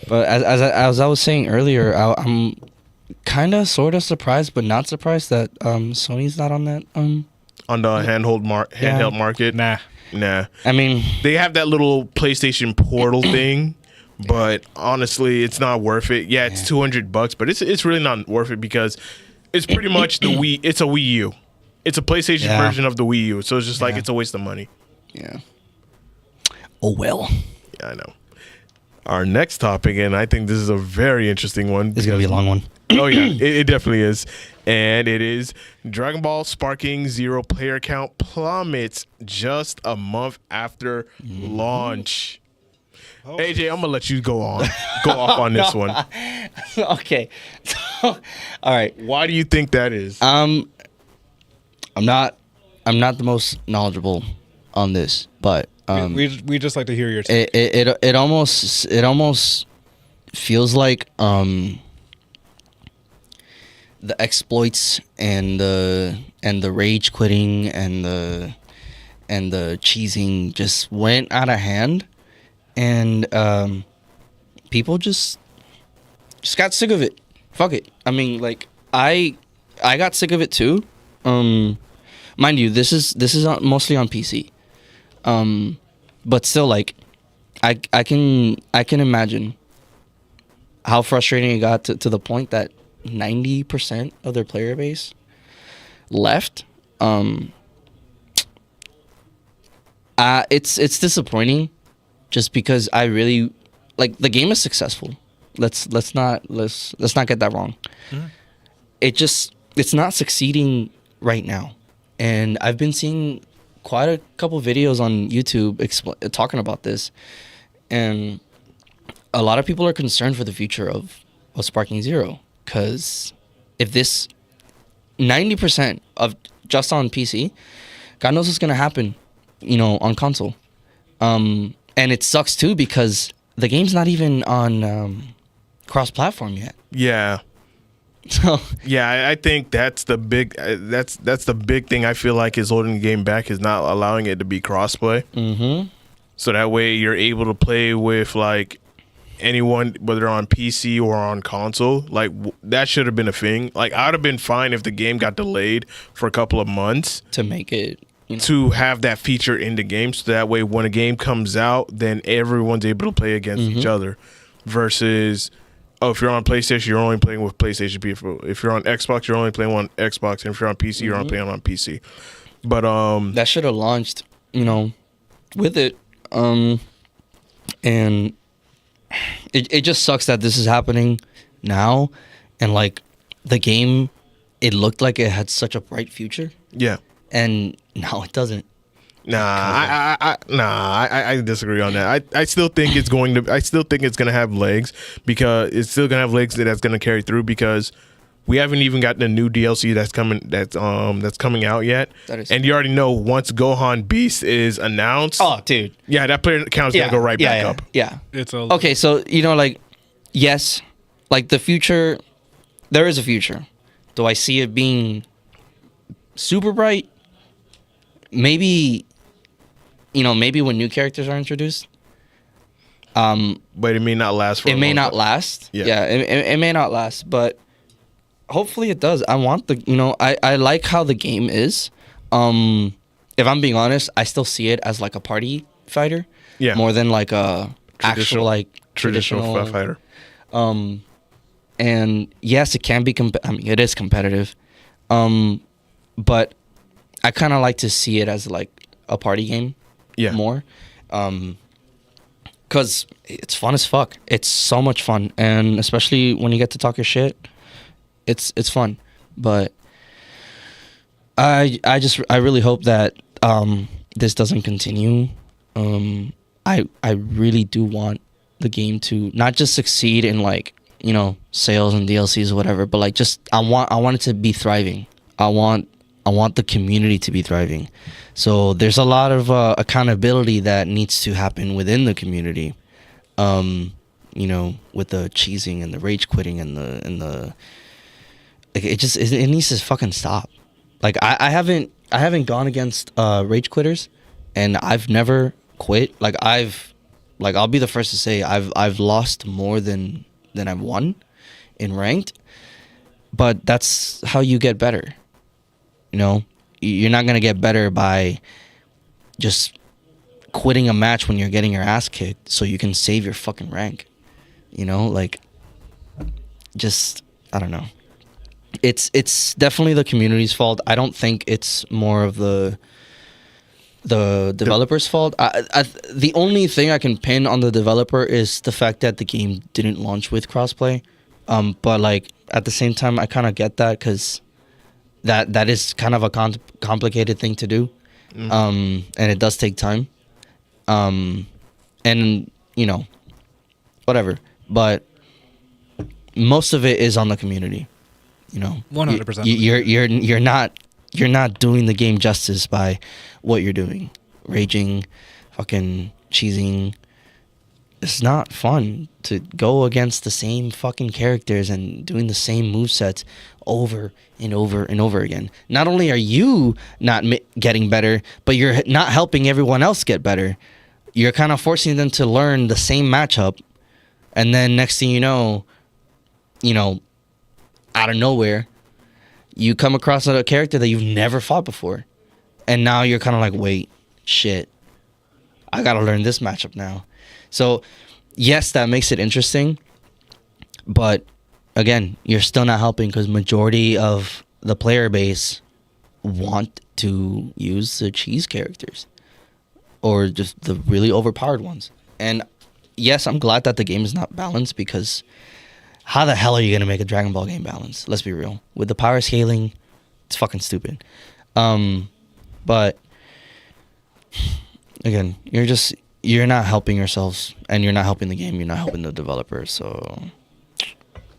But as I was saying earlier, I'm kind of sort of surprised, but not surprised that Sony's not on that. On the handheld market? Nah. I mean, they have that little PlayStation Portal thing, but honestly, it's not worth it. Yeah, it's $200, but it's really not worth it because it's pretty much the Wii. It's a Wii U. It's a PlayStation version of the Wii U, so it's just like it's a waste of money. Yeah. Oh well. Yeah, I know. Our next topic, and I think this is a very interesting one. It's gonna be a long one. Oh yeah, it definitely is, and it is Dragon Ball Sparking Zero player count plummets just a month after launch. Oh. AJ, I'm gonna let you go off on this one. Okay. All right. Why do you think that is? I'm not the most knowledgeable on this, but we just like to hear your take. It almost feels like the exploits and the rage quitting and the cheesing just went out of hand, and people just got sick of it. Fuck it. I mean, like I got sick of it too. Mind you, this is mostly on PC. But still, like, I can imagine how frustrating it got to the point that 90% of their player base left. It's disappointing, just because I really like the game is successful. Let's not get that wrong. Mm-hmm. It's not succeeding right now, and I've been seeing quite a couple videos on YouTube talking about this, and a lot of people are concerned for the future of Sparking Zero, because if this 90% of just on PC, God knows what's gonna happen, on console. And it sucks too because the game's not even on cross-platform yet. Yeah. So Yeah, I think that's the big that's the big thing I feel like is holding the game back is not allowing it to be crossplay. mm-hmm. So that way you're able to play with like anyone, whether on PC or on console. Like that should have been a thing. Like I'd have been fine if the game got delayed for a couple of months to make it, to have that feature in the game. So that way when a game comes out, then everyone's able to play against each other. Versus, oh, if you're on PlayStation, you're only playing with PlayStation people. If you're on Xbox, you're only playing on Xbox. And if you're on PC, you're only playing on PC. But that should have launched, with it. And it just sucks that this is happening now. And like the game, it looked like it had such a bright future. yeah. And now it doesn't. I disagree on that. I still think it's going to. I still think it's going to have legs because it's still going to have legs that's going to carry through because we haven't even got the new DLC that's coming. That's coming out yet. That is and you already know once Gohan Beast is announced. Oh, dude. Yeah, that player count is going to go right back up. Yeah. It's a Okay, so like, yes, like the future. There is a future. Do I see it being super bright? Maybe. Maybe when new characters are introduced. But it may not last for. It may not last. Yeah. It may not last, but hopefully it does. I want I like how the game is. If I'm being honest, I still see it as like a party fighter. Yeah. More than like a actual like traditional fighter. And yes, it can be. It is competitive. But I kind of like to see it as like a party game. Yeah. More. Because it's fun as fuck. It's so much fun, and especially when you get to talk your shit, it's fun. But I really hope that this doesn't continue. I really do want the game to not just succeed in like sales and DLCs or whatever, but like just I want it to be thriving. I want the community to be thriving. So there's a lot of accountability that needs to happen within the community. With the cheesing and the rage quitting and the like, it needs to fucking stop. Like I haven't gone against rage quitters, and I've never quit. I'll be the first to say I've lost more than I've won in ranked, but that's how you get better. You're not gonna get better by just quitting a match when you're getting your ass kicked so you can save your fucking rank. Just I don't know. It's definitely the community's fault. I don't think it's more of the developer's fault. The only thing I can pin on the developer is the fact that the game didn't launch with crossplay. But like at the same time, I kind of get that because that is kind of a complicated thing to do, and it does take time. And whatever. But most of it is on the community. 100%. You're not doing the game justice by what you're doing. Raging, fucking cheesing. It's not fun to go against the same fucking characters and doing the same movesets over and over and over again. Not only are you not getting better, but you're not helping everyone else get better. You're kind of forcing them to learn the same matchup, and then next thing you know, out of nowhere, you come across a character that you've never fought before, and now you're kind of like, wait, shit, I gotta learn this matchup now. So, yes, that makes it interesting, but again, you're still not helping because majority of the player base want to use the cheese characters or just the really overpowered ones. And yes, I'm glad that the game is not balanced because how the hell are you going to make a Dragon Ball game balanced? Let's be real. With the power scaling, it's fucking stupid. But again, you're not helping yourselves, and you're not helping the game. You're not helping the developer. So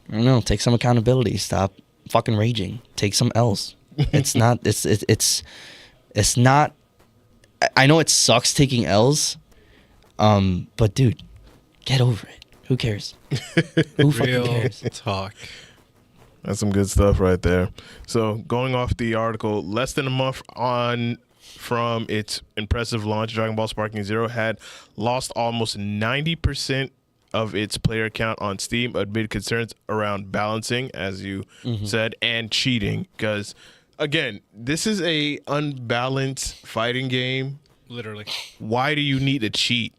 I don't know. Take some accountability. Stop fucking raging. Take some L's. It's not. It's not. I know it sucks taking L's, But dude, get over it. Who cares? Who fucking Real cares? talk. That's some good stuff right there. So going off the article, less than a month on from its impressive launch, Dragon Ball Sparking Zero had lost almost 90% of its player count on Steam amid concerns around balancing, as you said, and cheating. Because, again, this is a unbalanced fighting game. Literally. Why do you need to cheat?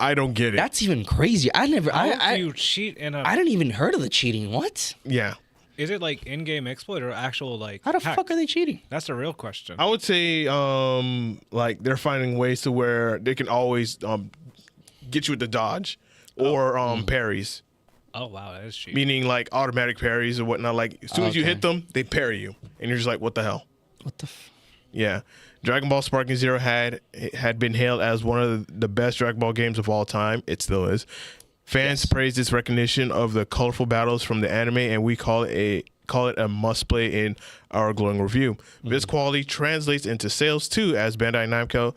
I don't get it. That's even crazy. I never. How do you cheat in a? I didn't even heard of the cheating. What? Yeah. Is it like in-game exploit or actual like? How the hack? fuck are they cheating? That's the real question. I would say, like, they're finding ways to where they can always get you with the dodge or parries. Oh wow, that is cheap. Meaning like automatic parries or whatnot. Like as soon as you Okay. hit them, they parry you, and you're just like, what the hell? What the? Yeah. Dragon Ball Sparking Zero had been hailed as one of the best Dragon Ball games of all time. It still is. Fans praised its recognition of the colorful battles from the anime, and we call it a must play in our glowing review. This quality translates into sales too, as Bandai Namco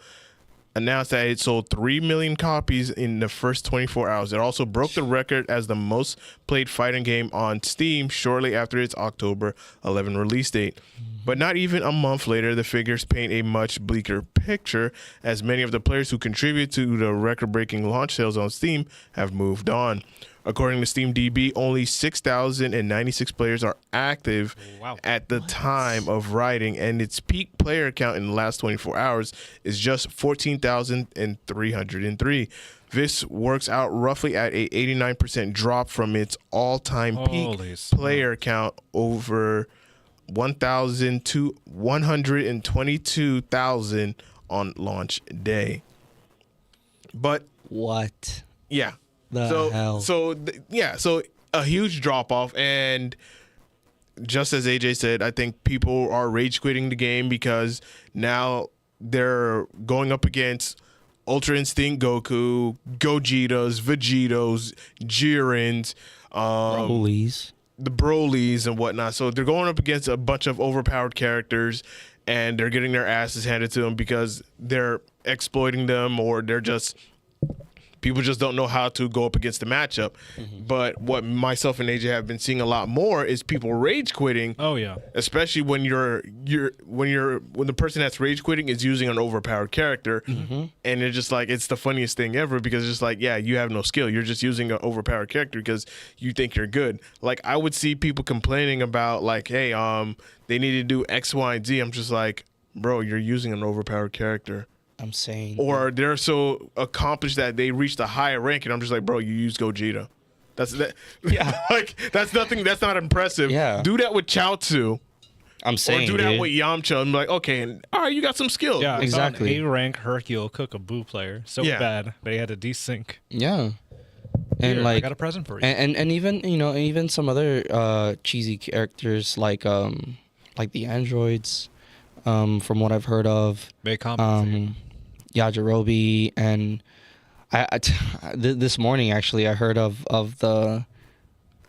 announced that it sold 3 million copies in the first 24 hours. It also broke the record as the most played fighting game on Steam shortly after its October 11 release date. But not even a month later, the figures paint a much bleaker picture, as many of the players who contribute to the record-breaking launch sales on Steam have moved on. According to SteamDB, only 6,096 players are active at the time of writing, and its peak player count in the last 24 hours is just 14,303. This works out roughly at a 89% drop from its all-time Holy peak smokes. player count over 122,000 on launch day. But What? yeah. The hell? So a huge drop off, and just as AJ said, I think people are rage quitting the game because now they're going up against Ultra Instinct Goku, Gogetas, Vegetos, Jirins, Police. the Brolys and whatnot. So they're going up against a bunch of overpowered characters, and they're getting their asses handed to them because they're exploiting them, or they're just people just don't know how to go up against the matchup. But what myself and AJ have been seeing a lot more is people rage quitting. Oh yeah. Especially when when the person that's rage quitting is using an overpowered character, and it's just like it's the funniest thing ever because it's just like, yeah, you have no skill. You're just using an overpowered character because you think you're good. Like I would see people complaining about like, hey, they need to do X, Y, and Z. I'm just like, bro, you're using an overpowered character. I'm saying. Or they're so accomplished that they reached a higher rank, and I'm just like, bro, you use Gogeta. That's that. Yeah. Like that's nothing. That's not impressive. Yeah. Do that with Chaozu, I'm saying. or do that dude. with Yamcha. I'm like, okay, and, all right, you got some skill. Yeah, Exactly. A rank Hercule cook a boo player so Yeah. bad they had to desync. Yeah. And Here, I like got a present for you. and even even some other cheesy characters like the androids, from what I've heard of, They compensate. Yajirobe, and this morning actually I heard of the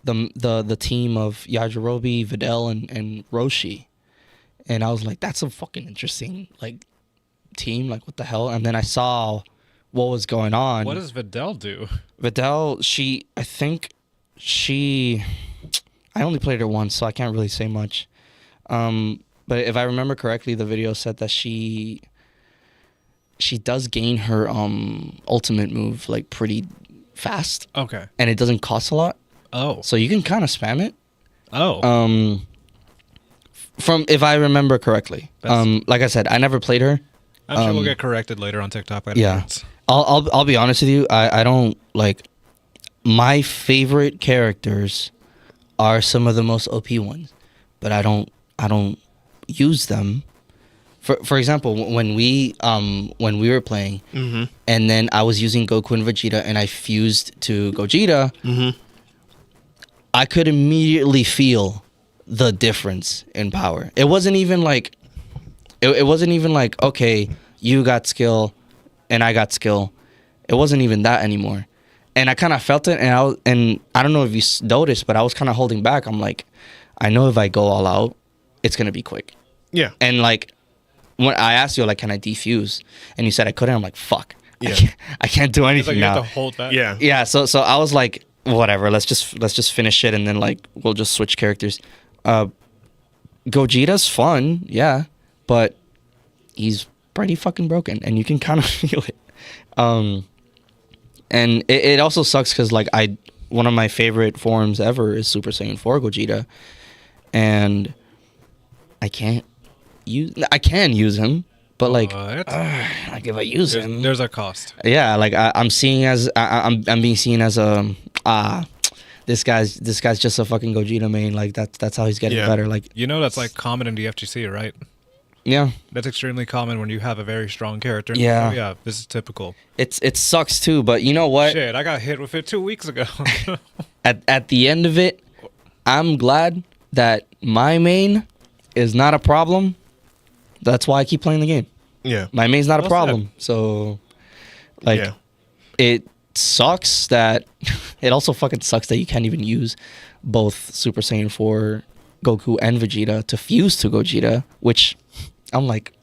team of Yajirobe, Videl, and Roshi, and I was like, that's a fucking interesting like team, like what the hell? And then I saw what was going on. What does Videl do? Videl, I only played her once, so I can't really say much. But if I remember correctly, the video said that she does gain her ultimate move like pretty fast, Okay. and it doesn't cost a lot, Oh. so you can kind of spam it. Oh. From if I remember correctly, That's- like I said, I never played her. I'm sure we'll get corrected later on TikTok. By the Yeah, nerds. I'll be honest with you. I don't like my favorite characters are some of the most OP ones, but I don't use them. For example, when we were playing, and then I was using Goku and Vegeta, and I fused to Gogeta, I could immediately feel the difference in power. It wasn't even like, okay, you got skill, and I got skill. It wasn't even that anymore, and I kind of felt it, and I don't know if you noticed, but I was kind of holding back. I'm like, I know if I go all out, it's gonna be quick. Yeah. And like when I asked you, like, can I defuse? And you said I couldn't. I'm like, fuck. Yeah. I can't do It's anything like you now. have to hold that. Yeah. Yeah, so I was like, whatever, let's just finish it and then like we'll just switch characters. Gogeta's fun, yeah, but he's pretty fucking broken and you can kind of feel it. And it also sucks because like one of my favorite forms ever is Super Saiyan 4 Gogeta, and I can use him, but like What? like if I use him, There's a cost. yeah, like I'm seeing as I'm being seen as a this guy's just a fucking Gogeta main. Like that's how he's getting Yeah. better. Like You know that's like common in the FGC, right? yeah, That's extremely common when you have a very strong character. Yeah. Oh, yeah, this is typical. it sucks too. But you know what? Shit, I got hit with it 2 weeks ago. At the end of it, I'm glad that my main is not a problem. That's why I keep playing the game. Yeah. My main's not a Well problem. So like Yeah. it sucks that it also fucking sucks that you can't even use both Super Saiyan 4 Goku and Vegeta to fuse to Gogeta, which I'm like,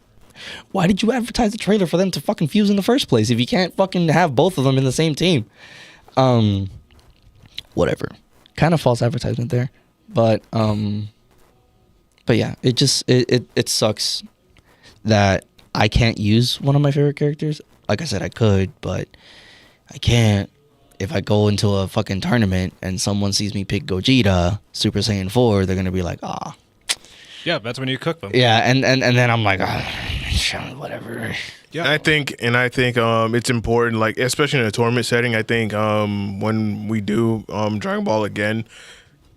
why did you advertise the trailer for them to fucking fuse in the first place if you can't fucking have both of them in the same team? Whatever. Kind of false advertisement there. But yeah, it just it sucks that I can't use one of my favorite characters. Like I said, I could, but I can't. If I go into a fucking tournament and someone sees me pick Gogeta, Super Saiyan 4, they're gonna be like, ah. yeah, that's when you cook them. Yeah, and then I'm like, whatever. Yeah. And I think it's important, like especially in a tournament setting. I think when we do Dragon Ball again,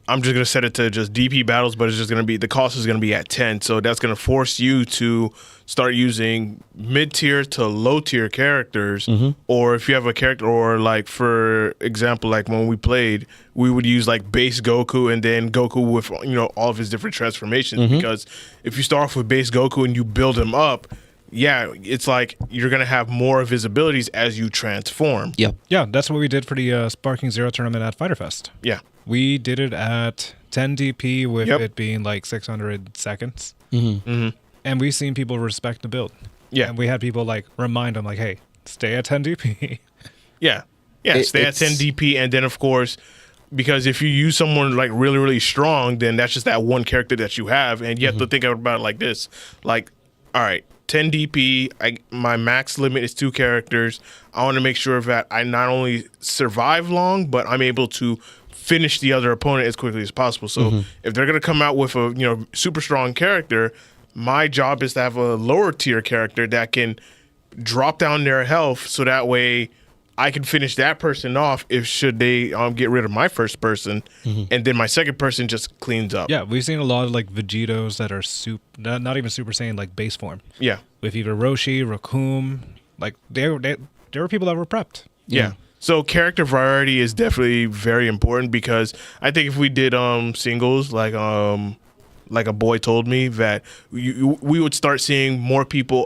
I'm just gonna set it to just DP battles, but it's just gonna be the cost is gonna be at 10, so that's gonna force you to start using mid-tier to low-tier characters, or if you have a character, or like for example, like when we played, we would use like base Goku and then Goku with all of his different transformations, because if you start off with base Goku and you build him up, yeah, it's like you're gonna have more of his abilities as you transform. Yep. Yeah, that's what we did for the Sparking Zero tournament at Fighter Fest. Yeah. We did it at 10 DP with Yep. it being like 600 seconds. Mm-hmm. And we've seen people respect the build. Yeah. And we had people like remind them like, hey, stay at 10 DP. Yeah. Yeah. Stay at 10 DP, and then of course, because if you use someone like really, really strong, then that's just that one character that you have, and you have to think about it like this: like, all right, 10 DP, my max limit is 2 characters. I want to make sure that I not only survive long, but I'm able to finish the other opponent as quickly as possible. So if they're gonna come out with a super strong character, my job is to have a lower tier character that can drop down their health, so that way I can finish that person off if should they get rid of my first person, and then my second person just cleans up. Yeah, we've seen a lot of like Vegetos that are not even Super Saiyan, like base form. Yeah. With either Roshi, Raccoon, like there were people that were prepped. Yeah. So character variety is definitely very important, because I think if we did singles like a boy told me, that we would start seeing more people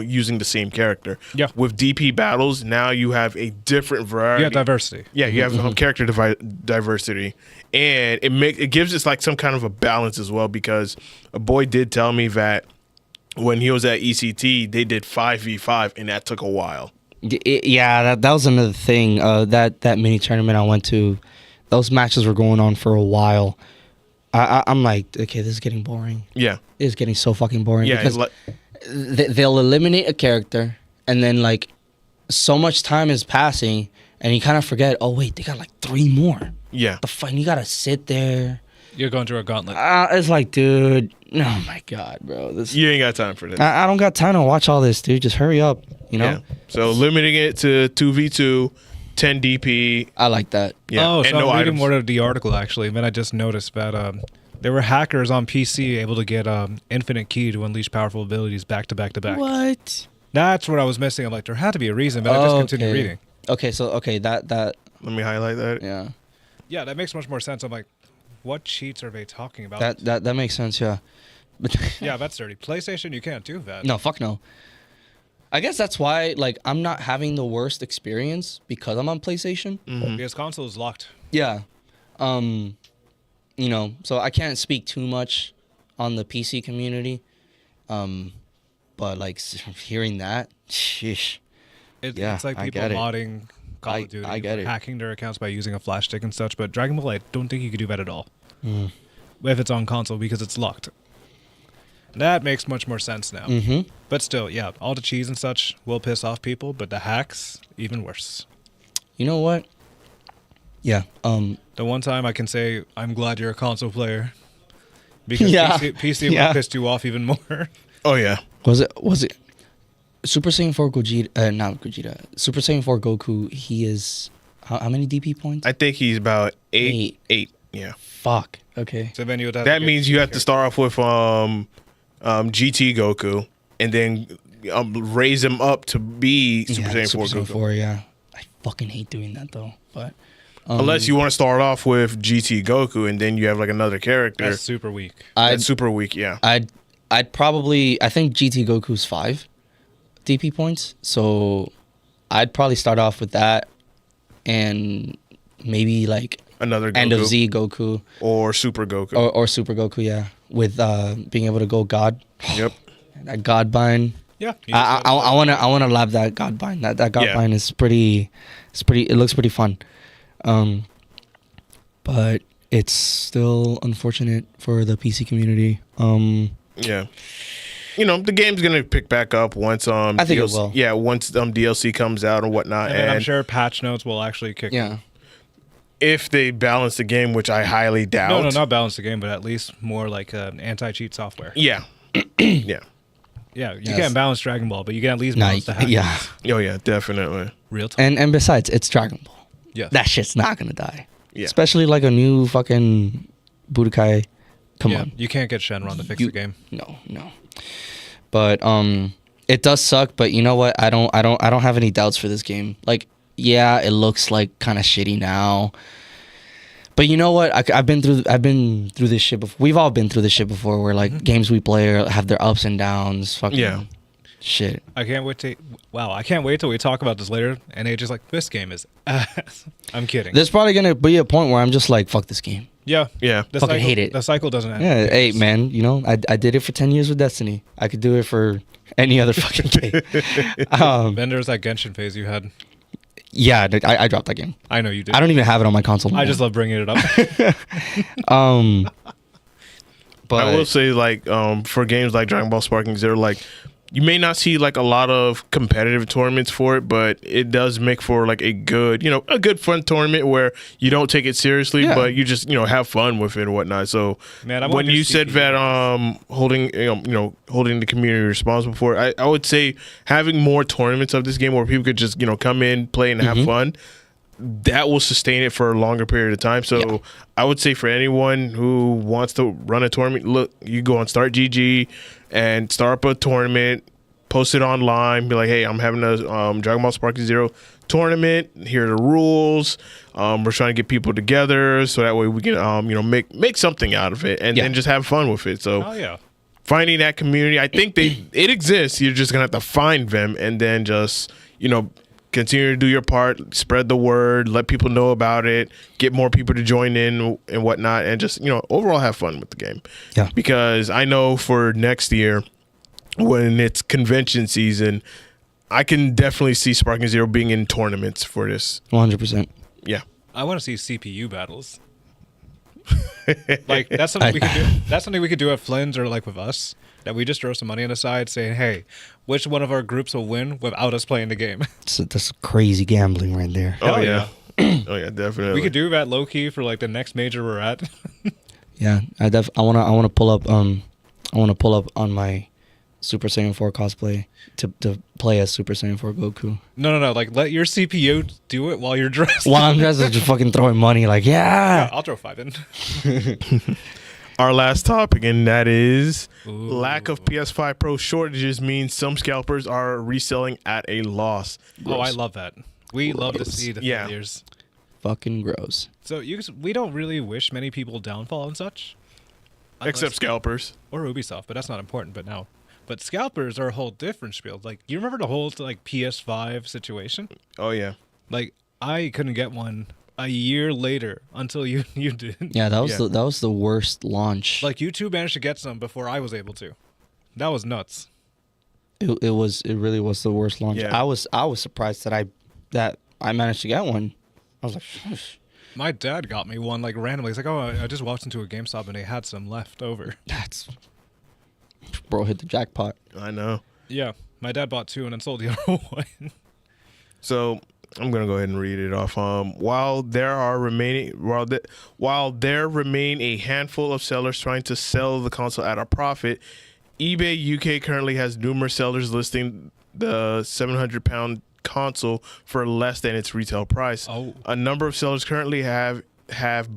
using the same character. Yeah. With DP battles, now you have a different variety. Yeah, diversity. Yeah, you have character diversity, and it gives us like some kind of a balance as well, because a boy did tell me that when he was at ECT, they did 5v5, and that took a while. Yeah, that was another thing. That mini tournament I went to, those matches were going on for a while. I'm like, okay, this is getting boring. Yeah. It's getting so fucking boring. Yeah, because they'll eliminate a character, and then like so much time is passing, and you kind of forget. Oh wait, they got like 3 more. Yeah. The fight, you gotta sit there. You're going through a gauntlet. It's like, dude, oh my god, bro, this. You ain't got time for this. I don't got time to watch all this, dude. Just hurry up, Yeah. So limiting it to 2v2, 10 DP. I like that. Yeah. Oh, and so no I'm reading items. more of the article actually, and then I just noticed that there were hackers on PC able to get infinite key to unleash powerful abilities back to back to back. What? That's what I was missing. I'm like, there had to be a reason, but I just continued reading. Okay, so that Let me highlight that. yeah. Yeah, that makes much more sense. I'm like, what cheats are they talking about? That makes sense, yeah. But Yeah, that's dirty. PlayStation, you can't do that. no, fuck no. I guess that's why like I'm not having the worst experience because I'm on PlayStation. Because console is locked. Yeah. So I can't speak too much on the PC community. But like hearing that, sheesh. It's like I people get it. modding Call of Duty, I get it. hacking their accounts by using a flash stick and such. But Dragon Ball, I don't think you could do that at all Mm. if it's on console because it's locked. That makes much more sense now. Mm-hmm. But still, yeah, all the cheese and such will piss off people, but the hacks even worse. You know what? Yeah. The one time I can say I'm glad you're a console player because Yeah. PC Yeah. will piss you off even more. Oh yeah. Was it Super Saiyan 4 Gogeta? Not Gogeta. Super Saiyan 4 Goku. He is how many DP points? I think he's about eight. Yeah. Fuck. Okay. So then you would have That means you have to start off with GT Goku and then raise him up to be Super Saiyan 4 Super Saiyan Goku. 4. Yeah. I fucking hate doing that though. But Unless you want to start off with GT Goku and then you have like another character. That's super weak. That's super weak, yeah. I'd probably I think GT Goku's 5 DP points. So I'd probably start off with that and maybe like Another Goku. End of Z Goku Or Super Goku. or Super Goku, yeah, with being able to go God. Yep. That God bind. Yeah. I wanna lab that God bind. That God Yeah. bind is pretty. It looks pretty fun. But it's still unfortunate for the PC community. Yeah. You know, the game's gonna pick back up once I think it DLC, will. Yeah, once DLC comes out and whatnot. And then I'm And sure patch notes will actually kick. Yeah. if they balance the game, which I highly doubt. No, not balance the game, but at least more like anti-cheat software. Yeah. Yeah. Yeah, you Yes. can't balance Dragon Ball, but you can at least Nah, balance the hack. yeah. Oh yeah, definitely. Real time. And besides, it's Dragon Ball. Yeah. That shit's not gonna die. Yeah. Especially like a new fucking Budokai. Come Yeah, on. you can't get Shenron to fix You- the game. No. But it does suck, but you know what? I don't have any doubts for this game. Like, yeah, it looks like kind of shitty now. But you know what? I've been through this shit before. We've all been through this shit before where like games we play have their ups and downs. Fucking Yeah. shit. I can't wait till we talk about this later. And Age is like, this game is ass. I'm kidding. There's probably gonna be a point where I'm just like, fuck this game. yeah. Yeah. The Fucking cycle, hate it. The cycle doesn't end. Yeah, hey man, you know, I did it for 10 years with Destiny. I could do it for any other fucking game. Then there's that Genshin phase you had. Yeah, I dropped that game. I know you did. I don't even have it on my console. I just love bringing it up. But I will say, like, for games like Dragon Ball Sparking Zero, like, you may not see like a lot of competitive tournaments for it, but it does make for like a good fun tournament where you don't take it seriously, Yeah. but you just have fun with it and whatnot. So Man, I want when new you said CPU. that holding the community responsible for it, I would say having more tournaments of this game where people could just come in, play, and have fun. That will sustain it for a longer period of time. So Yeah. I would say for anyone who wants to run a tournament, look, you go on Start GG and start up a tournament, post it online, be like, hey, I'm having a Dragon Ball Sparking Zero tournament. Here are the rules. We're trying to get people together so that way we can make something out of it and Yeah. then just have fun with it. So Oh yeah. finding that community, I think it exists. You're just gonna have to find them and then just continue to do your part, spread the word, let people know about it, get more people to join in and whatnot, and just overall have fun with the game. Yeah. Because I know for next year, when it's convention season, I can definitely see Sparking Zero being in tournaments for this. 100%. Yeah. I want to see CPU battles. Like that's something we could do. That's something we could do at Flynn's or like with us. That we just throw some money on the side, saying, "Hey, which one of our groups will win without us playing the game?" That's crazy gambling right there. Oh Hell yeah. Oh yeah, definitely. We could do that low key for like the next major we're at. Yeah, I wanna pull up on my Super Saiyan 4 cosplay to play as Super Saiyan 4 Goku. No. Like let your CPU do it while you're dressed. While I'm just fucking throwing money, like Yeah, yeah. I'll throw 5 in. Our last topic, and that is Ooh. lack of PS5 Pro shortages means some scalpers are reselling at a loss. Oh, I love that. We love to see the Yeah. failures. Fucking gross. So we don't really wish many people downfall and such. Except Unless- scalpers. or Ubisoft, but that's not important. But now, but scalpers are a whole different spiel. Like you remember the whole like PS5 situation? Oh yeah. Like I couldn't get one a year later until you did. Yeah, that was Yeah. that was the worst launch. Like you two managed to get some before I was able to. That was nuts. It really was the worst launch. Yeah. I was surprised that I managed to get one. I was like, Shush. My dad got me one like randomly. He's like, "Oh, I just walked into a GameStop and they had some left over." That's bro hit the jackpot. I know. Yeah, my dad bought 2 and then sold the other one. So I'm gonna go ahead and read it off. While there remain a handful of sellers trying to sell the console at a profit, eBay UK currently has numerous sellers listing the £700 console for less than its retail price. Oh. A number of sellers currently have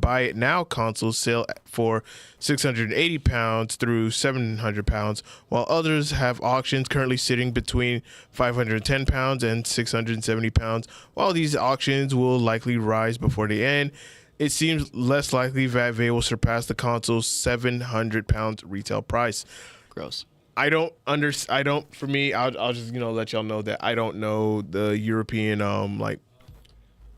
buy it now consoles sell for £680 through £700, while others have auctions currently sitting between £510 and £670. While these auctions will likely rise before the end, it seems less likely that they will surpass the console's £700 retail price. Gross. For me, I'll just let y'all know that I don't know the European like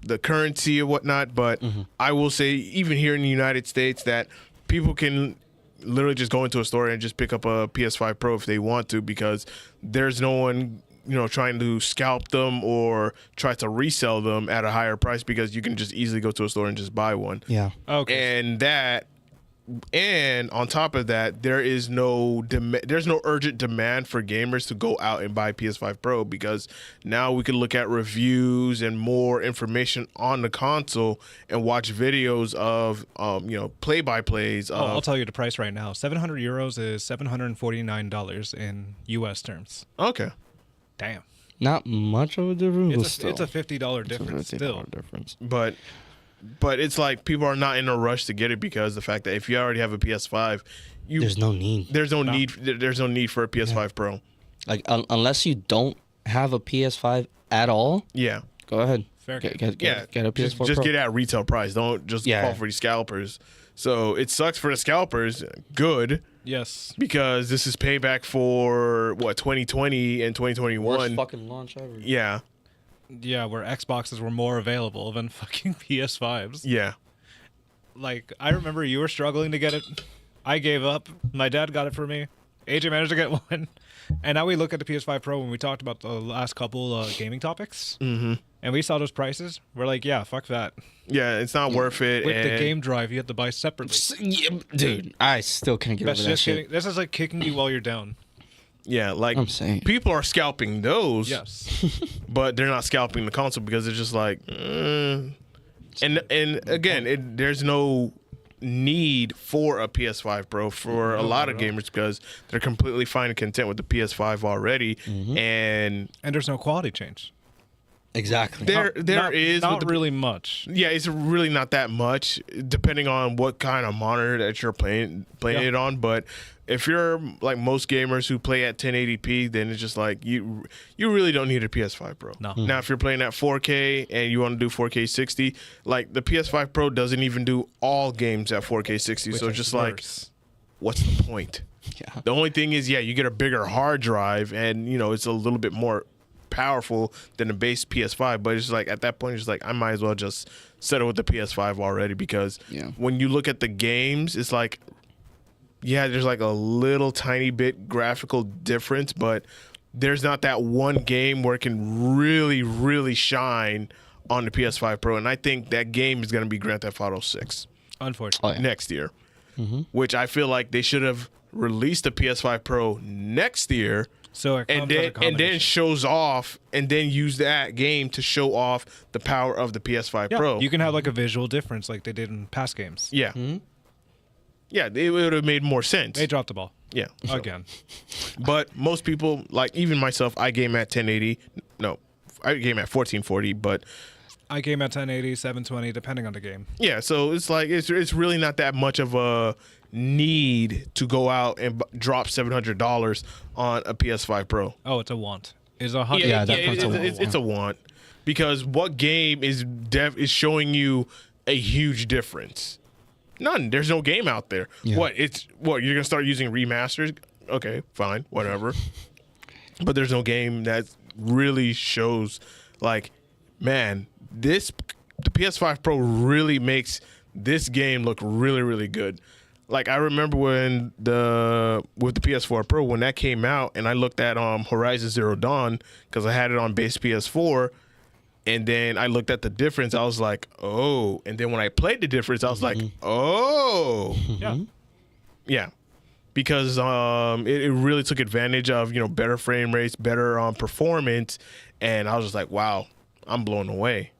the currency or whatnot, but I will say even here in the United States that people can literally just go into a store and just pick up a PS5 Pro if they want to, because there's no one trying to scalp them or try to resell them at a higher price, because you can just easily go to a store and just buy one. Yeah. Okay. And on top of that, there's no urgent demand for gamers to go out and buy PS5 Pro, because now we can look at reviews and more information on the console and watch videos of play-by-plays. I'll tell you the price right now. €700 is $749 in US terms. Okay. Damn. Not much of a difference. It's a $50 difference still. difference. But it's like people are not in a rush to get it, because the fact that if you already have a PS5, There's no need. There's no need for a PS5 Pro. Like unless you don't have a PS5 at all, Yeah. go ahead. Fair Get Yeah. a PS4 Just Pro. get it at retail price. Don't just Yeah. fall for these scalpers. So it sucks for the scalpers. Good. Yes. Because this is payback for 2020 and 2021. Worst fucking launch ever. Yeah. Yeah, where Xboxes were more available than fucking PS5s. Yeah. Like, I remember you were struggling to get it. I gave up. My dad got it for me. AJ managed to get one. And now we look at the PS5 Pro when we talked about the last couple gaming topics. Mm-hmm. And we saw those prices. We're like, yeah, fuck that. Yeah, it's not worth it. With the and- game drive, you have to buy separately. Yeah, dude, I still can't get That's over that just shit. kidding. This is like kicking you while you're down. Yeah, like I'm saying. people are scalping those. Yes. But they're not scalping the console, because it's just like, and again, there's no need for a PS5 Pro for a lot of gamers, because they're completely fine and content with the PS5 already, and And there's no quality change. Exactly. there is not with the- really much. Yeah, it's really not that much, depending on what kind of monitor that you're playing Yeah. it on. But if you're like most gamers who play at 1080p, then it's just like you really don't need a PS5 Pro. No. Now, if you're playing at 4K and you want to do 4K 60, like the PS5 Pro doesn't even do all games at 4K 60. Which So it's is just like, worse. what's the point? Yeah. The only thing is, you get a bigger hard drive, and it's a little bit more powerful than the base PS5, but it's like at that point, it's like I might as well just settle with the PS5 already, because Yeah. when you look at the games, it's like, yeah, there's like a little tiny bit graphical difference, but there's not that one game where it can really, really shine on the PS5 Pro, and I think that game is going to be Grand Theft Auto 6 Unfortunately. Oh, yeah. next year, which I feel like they should have released the PS5 Pro next year, So it and comes as a then combination. shows off, and then use that game to show off the power of the PS5 Yeah, Pro. you can have like a visual difference like they did in past games. Yeah. Yeah, it would have made more sense. They dropped the ball. Yeah. so. Again. But most people, like even myself, I game at 1080. No, I game at 1440, but I game at 1080, 720, depending on the game. yeah, so it's like it's really not that much of a need to go out and drop $700 on a PS5 Pro. Oh, it's a want. It's a hundred. Yeah, that's it's a want, because what game is showing you a huge difference? None. There's no game out there. Yeah. What you're gonna start using remasters? Okay, fine, whatever. But there's no game that really shows like, man, the PS5 Pro really makes this game look really, really good. Like I remember when with the PS4 Pro when that came out, and I looked at Horizon Zero Dawn because I had it on base PS4, and then I looked at the difference. I was like, oh, and then when I played the difference, I was like, oh, yeah, because it really took advantage of better frame rates, better performance, and I was just like, wow, I'm blown away.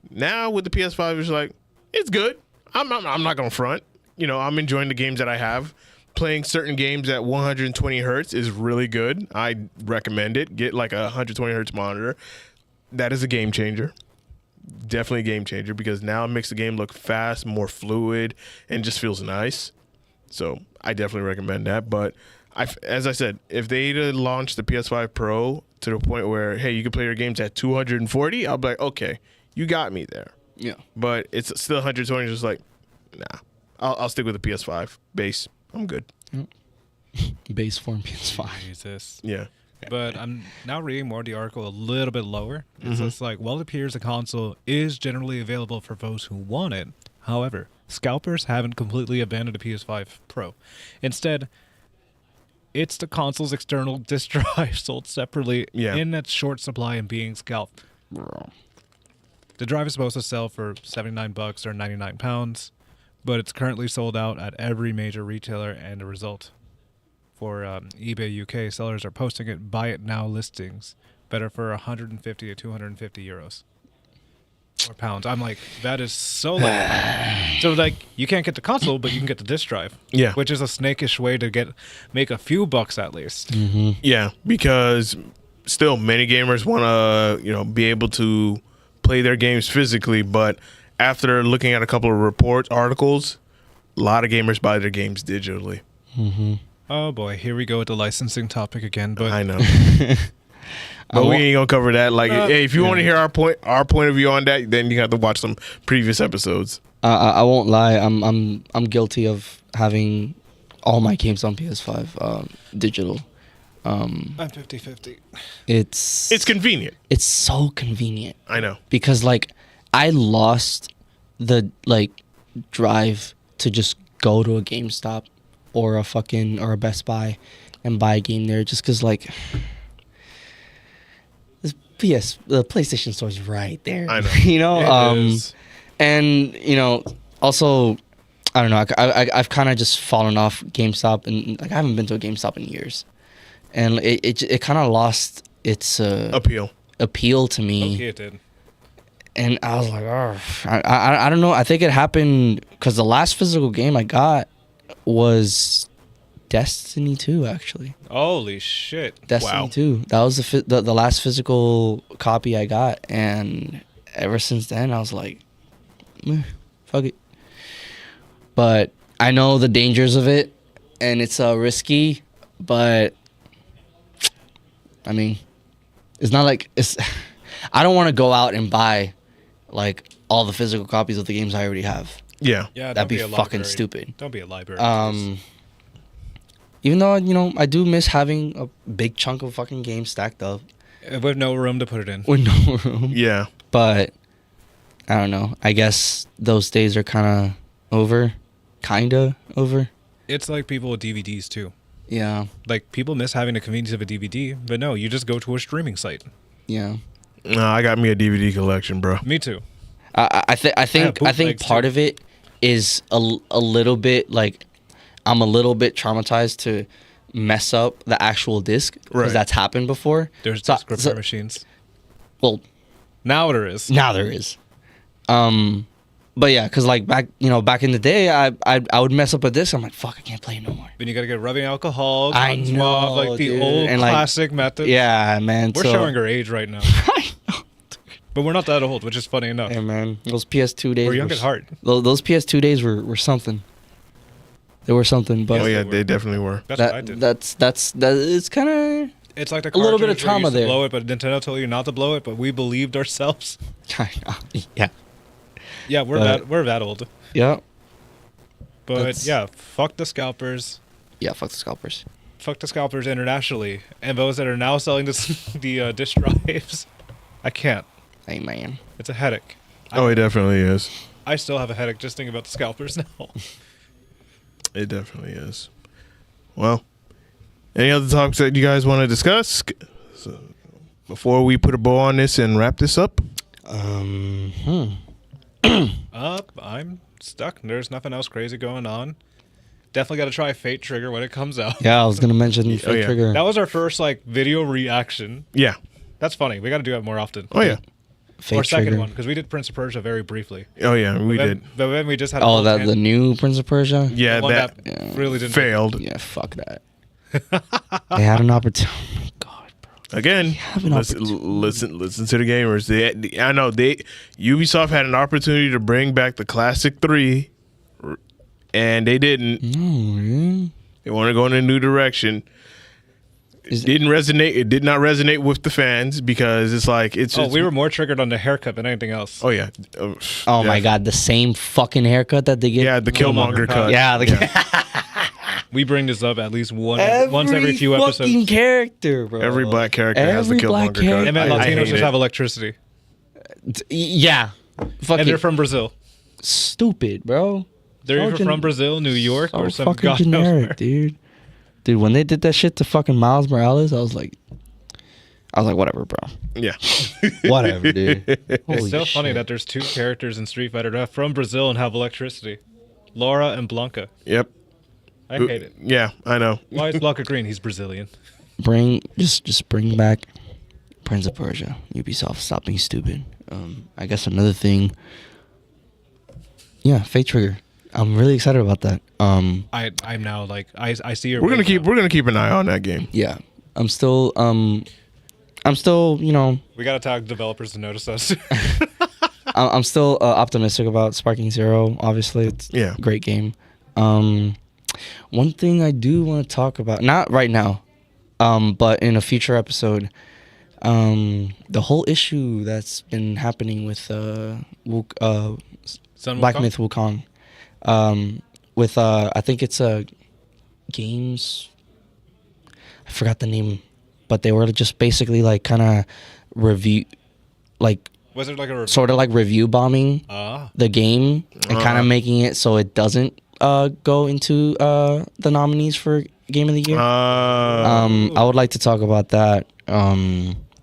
Now with the PS5, it's like it's good. I'm not gonna front. I'm enjoying the games that I have. Playing certain games at 120 hertz is really good. I recommend it. Get like a 120 hertz monitor. That is a game changer. Definitely a game changer because now it makes the game look fast, more fluid, and just feels nice. So I definitely recommend that. But as I said, if they launch the PS5 Pro to the point where, hey, you can play your games at 240, I'll be like, okay, you got me there. Yeah. But it's still 120, just like, nah. I'll stick with the PS5 base. I'm good. Base form PS5. Jesus. Yeah. But I'm now reading more of the article a little bit lower. It's just like, well, it appears the console is generally available for those who want it. However, scalpers haven't completely abandoned the PS5 Pro. Instead, it's the console's external disk drive sold separately in its short supply and being scalped. The drive is supposed to sell for $79 or 99 pounds, but it's currently sold out at every major retailer, and the result for eBay UK, sellers are posting it buy it now listings better for 150 to 250 euros or pounds. I'm like, that is so you can't get the console, but you can get the disc drive. Yeah. Which is a snakish way to make a few bucks at least. Yeah, because still many gamers want to, be able to play their games physically, but after looking at a couple of articles, a lot of gamers buy their games digitally. Oh boy, here we go with the licensing topic again. But I know, but we ain't gonna cover that. Like, hey, if you want to hear our point of view on that, then you have to watch some previous episodes. I won't lie. I'm guilty of having all my games on PS5 digital. I'm 50-50. It's convenient. It's so convenient. I know. Because I lost the drive to just go to a GameStop or a Best Buy and buy a game there just because the PlayStation Store is right there. I know. It is. And also I don't know. I've kind of just fallen off GameStop, and I haven't been to a GameStop in years, and it kind of lost its appeal to me. Okay, it did. And I was like, oh, I don't know. I think it happened because the last physical game I got was Destiny 2, actually. Holy shit! Destiny 2. That was the last physical copy I got, and ever since then I was like, fuck it. But I know the dangers of it, and it's risky. But I mean, it's not like it's. I don't want to go out and buy all the physical copies of the games I already have. Yeah. That'd be fucking stupid. Don't be a library. Even though I do miss having a big chunk of fucking games stacked up with no room to put it in. with no room. Yeah. But I don't know. I guess those days are kind of over. It's like people with DVDs too. Yeah. Like people miss having the convenience of a DVD, but no, you just go to a streaming site. Yeah. No, I got me a DVD collection, bro. Me too. I think part of it is a little bit I'm a little bit traumatized to mess up the actual disc because that's happened before. There's disc repair machines. Well, now there is. But yeah, because back in the day, I would mess up a disc. I'm like, fuck, I can't play it no more. Then you gotta get rubbing alcohol. I know, like the dude. old And, classic method. Yeah, man. We're showing our age right now. I know. But we're not that old, which is funny enough. Yeah, man. Those PS2 days. We're young at heart. Those PS2 days were something. They were something, but Oh yeah, they definitely were. That's what I did. It's kind of. It's like the a little bit of cartridge where you trauma used to there. blow it, but Nintendo told you not to blow it, but we believed ourselves. Yeah. Yeah, we're that old. Yeah. But yeah, fuck the scalpers. Yeah, fuck the scalpers. Fuck the scalpers internationally, and those that are now selling the disc drives. I can't. Hey, man. It's a headache. Oh, it definitely is. I still have a headache just thinking about the scalpers now. It definitely is. Well, any other topics that you guys want to discuss before we put a bow on this and wrap this up? I'm stuck. There's nothing else crazy going on. Definitely got to try Fate Trigger when it comes out. Yeah, I was gonna mention Fate yeah. Trigger. That was our first like video reaction. Yeah. That's funny. We got to do that more often. Oh yeah. Fate Or second Trigger. one, because we did Prince of Persia very briefly. Oh yeah, we did. But then we just had. Oh, that the new Prince of Persia. Yeah, one that Yeah. really didn't. failed. Yeah, fuck that. They had an opportunity. Oh my god, bro. Again, an listen to the gamers. I know Ubisoft had an opportunity to bring back the classic 3, and they didn't. No, man. They want to go in a new direction. It didn't resonate. It did not resonate with the fans because it's like it's. We were more triggered on the haircut than anything else. Oh yeah. Oh my god, the same fucking haircut that they get. Yeah, the Killmonger cut. Yeah, We bring this up at least once every few episodes. Fucking character, bro. Every black character has the Every black Killmonger cut. character. And man, I Latinos hate just it. have electricity, Yeah, fucking and they're from Brazil. stupid, bro. They're either So from Brazil, New York, So or some fucking god knows where. generic, dude. Dude, when they did that shit to fucking Miles Morales, I was like, whatever, bro. Yeah. Whatever, dude. It's Holy so funny shit. that there's two characters in Street Fighter that are from Brazil and have electricity. Laura and Blanca. Yep. I hate it. Yeah, I know. Why is Blanca green? He's Brazilian. just bring back Prince of Persia. Ubisoft, stop being stupid. I guess another thing. Yeah, Fate Trigger. I'm really excited about that. I'm now like I see your. We're gonna keep an eye on that game. Yeah, I'm still you know, We gotta talk developers to notice us. I'm still optimistic about Sparking Zero. Obviously, it's Yeah. a great game. One thing I do want to talk about, not right now, but in a future episode, the whole issue that's been happening with Sun Black Wukong? Myth Wukong, with I think it's games. I forgot the name, but they were just basically like kind of review, like Was it like a sort of like review bombing the game and kind of making it so it doesn't go into the nominees for Game of the Year. I would like to talk about that.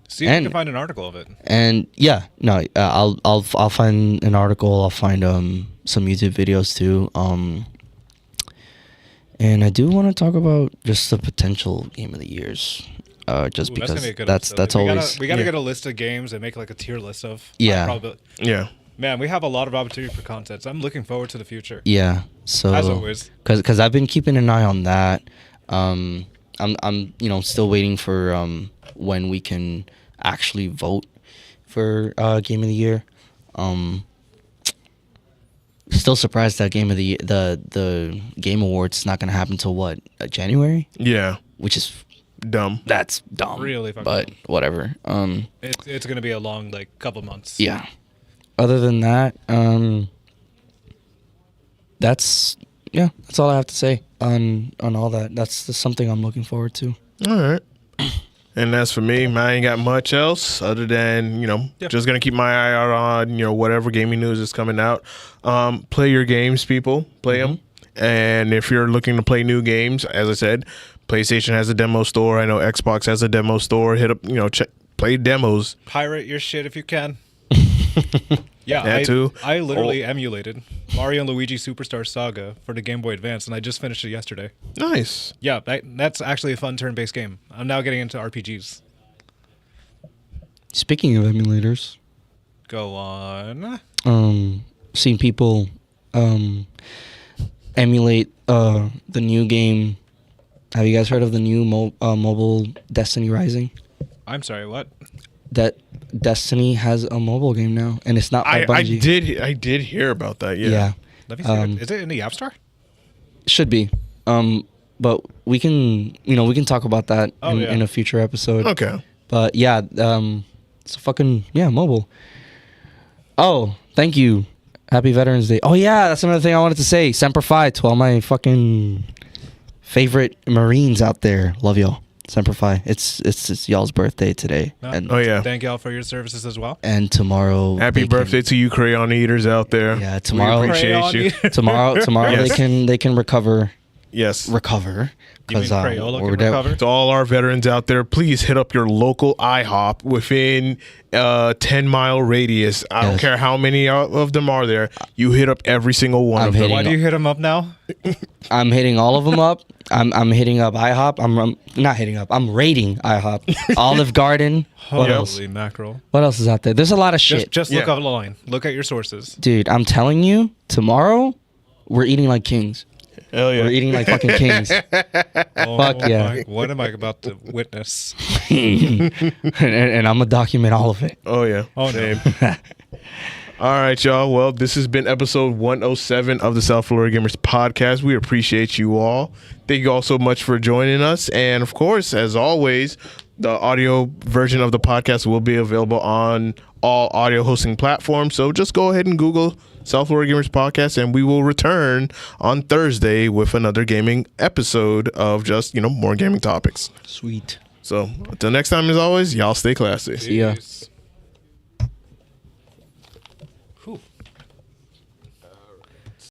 See if you can find an article of it. And yeah, no, I'll find an article. I'll find some YouTube videos too. And I do want to talk about just the potential Game of the Years. Just Ooh, because gonna be a good that's episode. always we gotta get a list of games and make like a tier list of Yeah. Yeah. Man, we have a lot of opportunity for content. So I'm looking forward to the future. yeah. So As always. because I've been keeping an eye on that. I'm still waiting for when we can actually vote for Game of the Year. Still surprised that Game of the Game Awards is not gonna happen till what, January, Yeah. which is Dumb. that's dumb. Really fucking but dumb. whatever. It's gonna be a long like couple months. Yeah. Other than that, that's all I have to say on all that. That's just something I'm looking forward to. All right. And as for me, I ain't got much else other than, just going to keep my eye out on, whatever gaming news is coming out. Play your games, people. Play them. And if you're looking to play new games, as I said, PlayStation has a demo store. I know Xbox has a demo store. Hit up, check, play demos. Pirate your shit if you can. Yeah, That too. I literally emulated Mario and Luigi Superstar Saga for the Game Boy Advance, and I just finished it yesterday. Nice. Yeah, that's actually a fun turn-based game. I'm now getting into RPGs. Speaking of emulators, Go on. seen people emulate the new game. Have you guys heard of the new mobile Destiny Rising? I'm sorry, what? That Destiny has a mobile game now, and it's not by I Bungie. did hear about that. Yeah. Yeah, Let me see. Is it in the App Store? should be. But we can talk about that in a future episode. Okay. But yeah, it's a fucking mobile. Oh, thank you. Happy Veterans Day. Oh yeah, that's another thing I wanted to say. Semper Fi to all my fucking favorite Marines out there. Love y'all. Semper Fi. It's y'all's birthday today, No. and Oh yeah. Thank y'all for your services as well. and tomorrow. Happy they can- birthday to you, crayon eaters out there. Yeah, tomorrow- We appreciate you. Tomorrow Yes. they can recover Yes. You mean because Crayola we're can there. recover? To all our veterans out there, please hit up your local IHOP within 10-mile radius. I don't Yes. care how many of them are there. You hit up every single one I'm of them. hitting- Why do you hit them up now? I'm hitting all of them up. I'm hitting up IHOP. I'm not hitting up. I'm rating IHOP. Olive Garden. What else? Holy mackerel. What else is out there? There's a lot of shit. Just look Yeah. online. Look at your sources. Dude, I'm telling you, tomorrow we're eating like kings. Hell yeah. We're eating like fucking kings. Oh Fuck yeah. what am I about to witness? and I'm gonna document all of it. Oh yeah. Oh, no. Same. All right, y'all. Well, this has been episode 107 of the South Florida Gamers podcast. We appreciate you all. Thank you all so much for joining us. And of course, as always, the audio version of the podcast will be available on all audio hosting platforms. So just go ahead and Google South Florida Gamers podcast, and we will return on Thursday with another gaming episode of just, more gaming topics. Sweet. So until next time, as always, y'all stay classy. See ya. Peace. Whew.